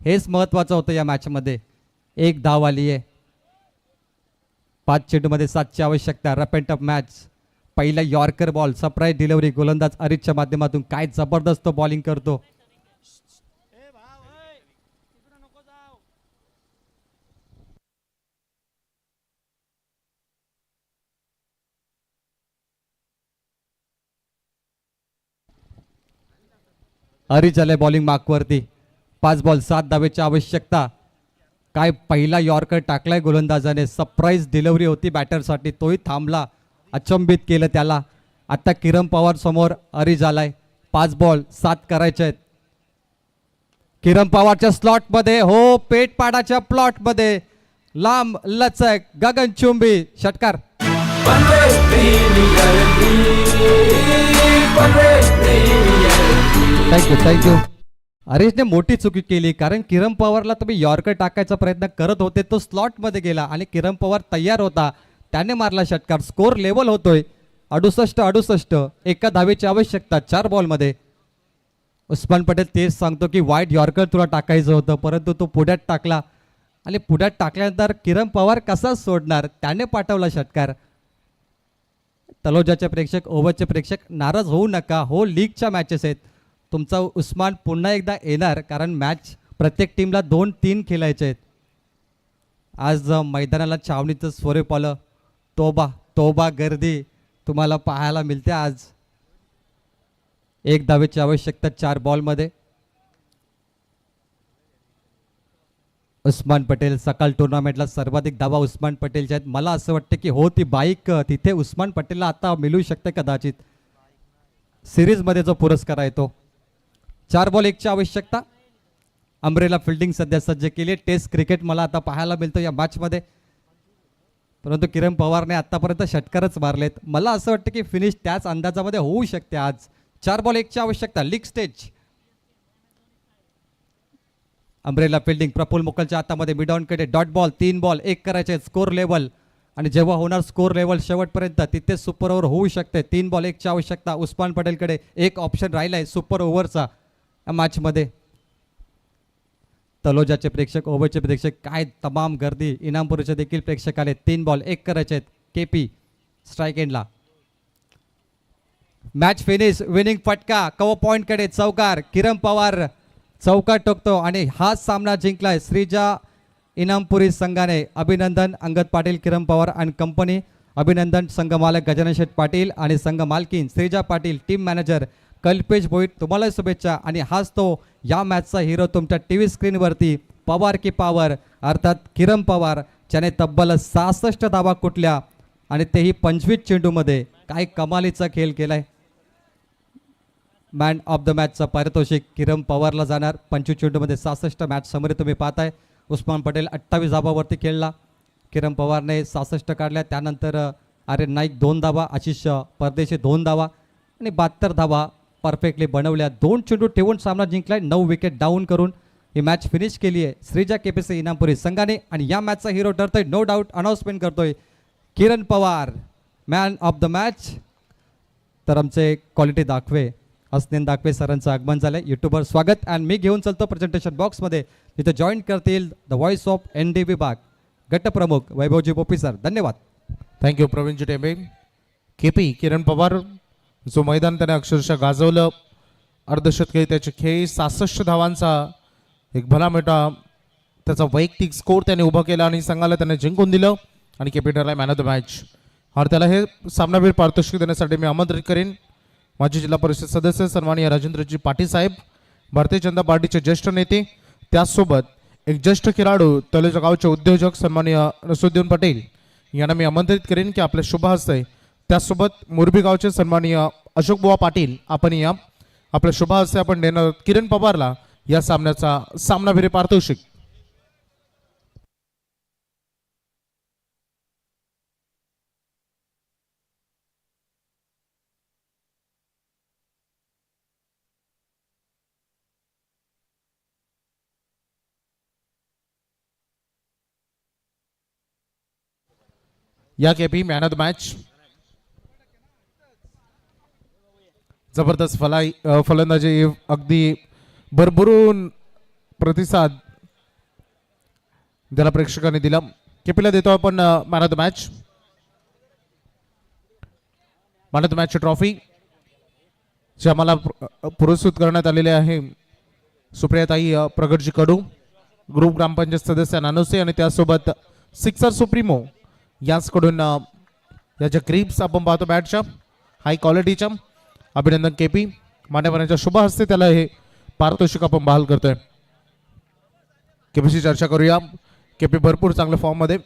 C: हेच महत्वाचं होतं या मॅच मध्ये. 1 धाव आली आहे. 5 चेंडूमध्ये 7 ची आवश्यकता. Rough and tough match. पहिला यॉर्कर बॉल, सरप्राईज डिलिव्हरी गोलंदाज अरिजच्या माध्यमातून. काय जबरदस्त बॉलिंग करतो. अरिज आले बॉलिंग मार्कवरती. 5 बॉल 7 धावेची आवश्यकता. काय पहिला यॉर्कर टाकलाय गोलंदाजाने. सरप्राईज डिलिव्हरी होती बॅटरसाठी, तोही थांबला. अचंबित केलं त्याला. आता किरण पवार समोर अरिज आलाय. 5 बॉल 7 करायचे आहेत. किरण पवारच्या स्लॉट मध्ये, हो, पेटपाडाच्या प्लॉट मध्ये लांब लचक गगनचुंबी षटकार. थँक्यू. अरिजने मोठी चुकी केली, कारण किरण पवारला तुम्ही यॉर्कर टाकायचा प्रयत्न करत होते, तो स्लॉट मध्ये गेला आणि किरण पवार तयार होता, त्याने मारला षटकार. स्कोर लेवल होतोय 68. एका धावेची आवश्यकता 4 बॉल मध्ये. उस्मान पटेल तेच सांगतो की वाईट यॉर्कर तुला टाकायचं होतं, परंतु तो पुढ्यात टाकला आणि पुढ्यात टाकल्यानंतर किरण पवार कसा सोडणार, त्याने पाठवला षटकार. तलोजाचे प्रेक्षक, ओव्हरचे प्रेक्षक नाराज होऊ नका. हो, लीगच्या मॅचेस आहेत. तुमचा उस्मान पुन्हा एकदा येणार, कारण मॅच प्रत्येक टीमला 2-3 खेळायचे आहेत. आज मैदानाला छावणीचं स्वरूप आलं. तोबा गर्दी तुम्हाला पाहायला मिळते आज. 1 धावेची आवश्यकता 4 बॉलमध्ये. उस्मान पटेल, सकाळ टुर्नामेंटला सर्वाधिक धावा उस्मान पटेलच्या आहेत. मला असं वाटतं की हो, ती बाईक तिथे उस्मान पटेलला आता मिळू शकते कदाचित. सिरीजमध्ये जो पुरस्कार आहे तो. 4 बॉल 1 ची आवश्यकता. अमरेला फिल्डिंग सध्या सज्ज केली. टेस्ट क्रिकेट मला आता पाहायला मिळतं या मॅचमध्ये, परंतु किरण पवारने आतापर्यंत षटकारच मारलेत. मला असं वाटतं की फिनिश त्याच अंदाजामध्ये होऊ शकते आज. 4 बॉल 1 ची आवश्यकता. League stage. अमरेला फिल्डिंग. प्रफुल मुकलच्या हातामध्ये मिड ऑन कडे डॉट बॉल. 3 बॉल 1 करायचे. स्कोर लेवल, आणि जेव्हा होणार स्कोर लेवल शेवटपर्यंत तिथे सुपर ओव्हर होऊ शकते. 3 बॉल 1 ची आवश्यकता. उस्मान पटेलकडे एक ऑप्शन राहिलाय सुपर ओव्हरचा या मॅचमध्ये. तलोजाचे प्रेक्षक, ओबेचे प्रेक्षक, काय तमाम गर्दी. इनामपुरीचे देखील प्रेक्षक आले. 3 बॉल 1 करायचे आहेत. केपी स्ट्राईक एंडला. Match finish. विनिंग फटका कव्हर पॉईंटकडे. चौकार. किरण पवार चौकार टोकतो आणि हा सामना जिंकलाय श्रीजा इनामपुरी संघाने. अभिनंदन अंगद पाटील, किरण पवार आणि कंपनी. अभिनंदन संघ मालक गजानन शेठ पाटील आणि संघ मालकीन श्रीजा पाटील, टीम मॅनेजर कल्पेश भोईट. तुम्हाला शुभेच्छा. आणि हाच तो या मॅचचा हिरो तुमच्या टी व्ही स्क्रीनवरती. पवार की पॉवर अर्थात किरण पवार, ज्याने तब्बल 66 धावा कुठल्या आणि तेही 25 चेंडूमध्ये. काय कमालीचा खेळ केलाय. मॅन ऑफ द मॅचचा पारितोषिक किरण पवारला जाणार. 25 चेंडूमध्ये 66 मॅच समोर तुम्ही पाहताय. उस्मान पटेल 28 धाबावरती खेळला. किरण पवारने 66 काढल्या. त्यानंतर आर्यन नाईक 2 धावा, आशिष परदेशी 2 धावा आणि 72 धावा परफेक्टली बनवल्या. 2 चेंडू ठेवून सामना जिंकलाय. 9 विकेट डाऊन करून ही मॅच फिनिश केली आहे श्रीजा केपीसी इनामपुरी संघाने. आणि या मॅचचा हिरो ठरतोय नो डाऊट. अनाउन्समेंट करतोय Kiran Pawar man of the match. तर आमचे क्वालिटी दाखवे असनेन दाखवे सरांचं आगमन झालंय. युट्यूबवर स्वागत. अँड मी घेऊन चालतो प्रेझेंटेशन बॉक्समध्ये. तिथे जॉईन करतील द व्हॉइस ऑफ ND विभाग गटप्रमुख वैभवजी पोपी सर. धन्यवाद.
B: थँक्यू प्रवीणजी टेंबे. केपी किरण पवार जो मैदान त्याने अक्षरशः गाजवलं. अर्धशतकी त्याचे खेळ. 66 धावांचा एक भला मोठा त्याचा वैयक्तिक स्कोर त्याने उभा केला आणि संघाला त्याने जिंकून दिलं. आणि केपी ठरला मॅन ऑफ द मॅच. आणि त्याला हे सामनावीर पारितोषिक देण्यासाठी मी आमंत्रित करेन माजी जिल्हा परिषद सदस्य सन्माननीय राजेंद्रजी पाटील साहेब, भारतीय जनता पार्टीचे ज्येष्ठ नेते. त्याचसोबत एक ज्येष्ठ खेळाडू तलोजा गावचे उद्योजक सन्माननीय नसरुद्दीन पटेल यांना मी आमंत्रित करेन की आपल्या शुभ हस्ते. त्याचसोबत मोरबी गावचे सन्माननीय अशोक बुवा पाटील आपण या आपल्या शुभ हस्ते आपण देणार आहोत किरण पवारला या सामन्याचा सामनावीर पारितोषिक. या KP man of the match. जबरदस्त फलंदाजी. अगदी भरभरून प्रतिसाद त्याला प्रेक्षकांनी दिला. केपीला देतो आपण man of the match. Man of the मॅचची ट्रॉफी जी आम्हाला पुरस्कृत करण्यात आलेली आहे सुप्रियाताई प्रगटजी कडू, ग्रुप ग्रामपंचायत सदस्य नानोसे आणि त्यासोबत सिक्सर सुप्रीमो याचकडून याच्या क्रीप्स आपण पाहतो बॅटच्या हाय क्वालिटीच्या. अभिनंदन केपी. मान्यवरांच्या शुभ हस्ते त्याला हे पारितोषिक आपण बहाल करतोय. केपीशी चर्चा करूया. केपी भरपूर चांगल्या फॉर्ममध्ये.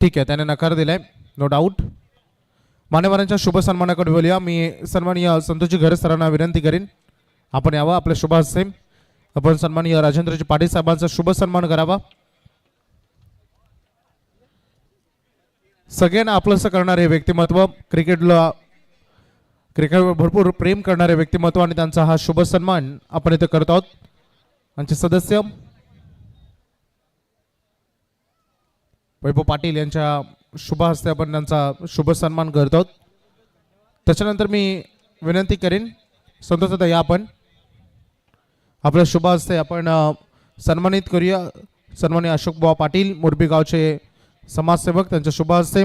B: ठीक आहे, त्याने नकार दिलाय नो डाऊट. मान्यवरांच्या शुभ सन्मानाकडे बोलूया. मी सन्माननीय संतोषजी घरे सरांना विनंती करीन आपण यावं आपल्या शुभ हस्ते. आपण सन्माननीय राजेंद्रजी पाटील साहेबांचा शुभ सन्मान करावा. सगळ्यांना आपलंसं करणारे व्यक्तिमत्व, क्रिकेटवर भरपूर प्रेम करणारे व्यक्तिमत्व आणि त्यांचा हा शुभ सन्मान आपण इथे करत आहोत. आमचे सदस्य वैभव पाटील यांच्या शुभ हस्ते आपण त्यांचा शुभ सन्मान करत आहोत. त्याच्यानंतर मी विनंती करेन संतोषदा या आपण आपल्या शुभ हस्ते आपण सन्मानित करूया सन्माननीय अशोक बुवा पाटील मोरबी गावचे समाजसेवक. त्यांच्या शुभ हस्ते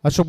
B: अशोक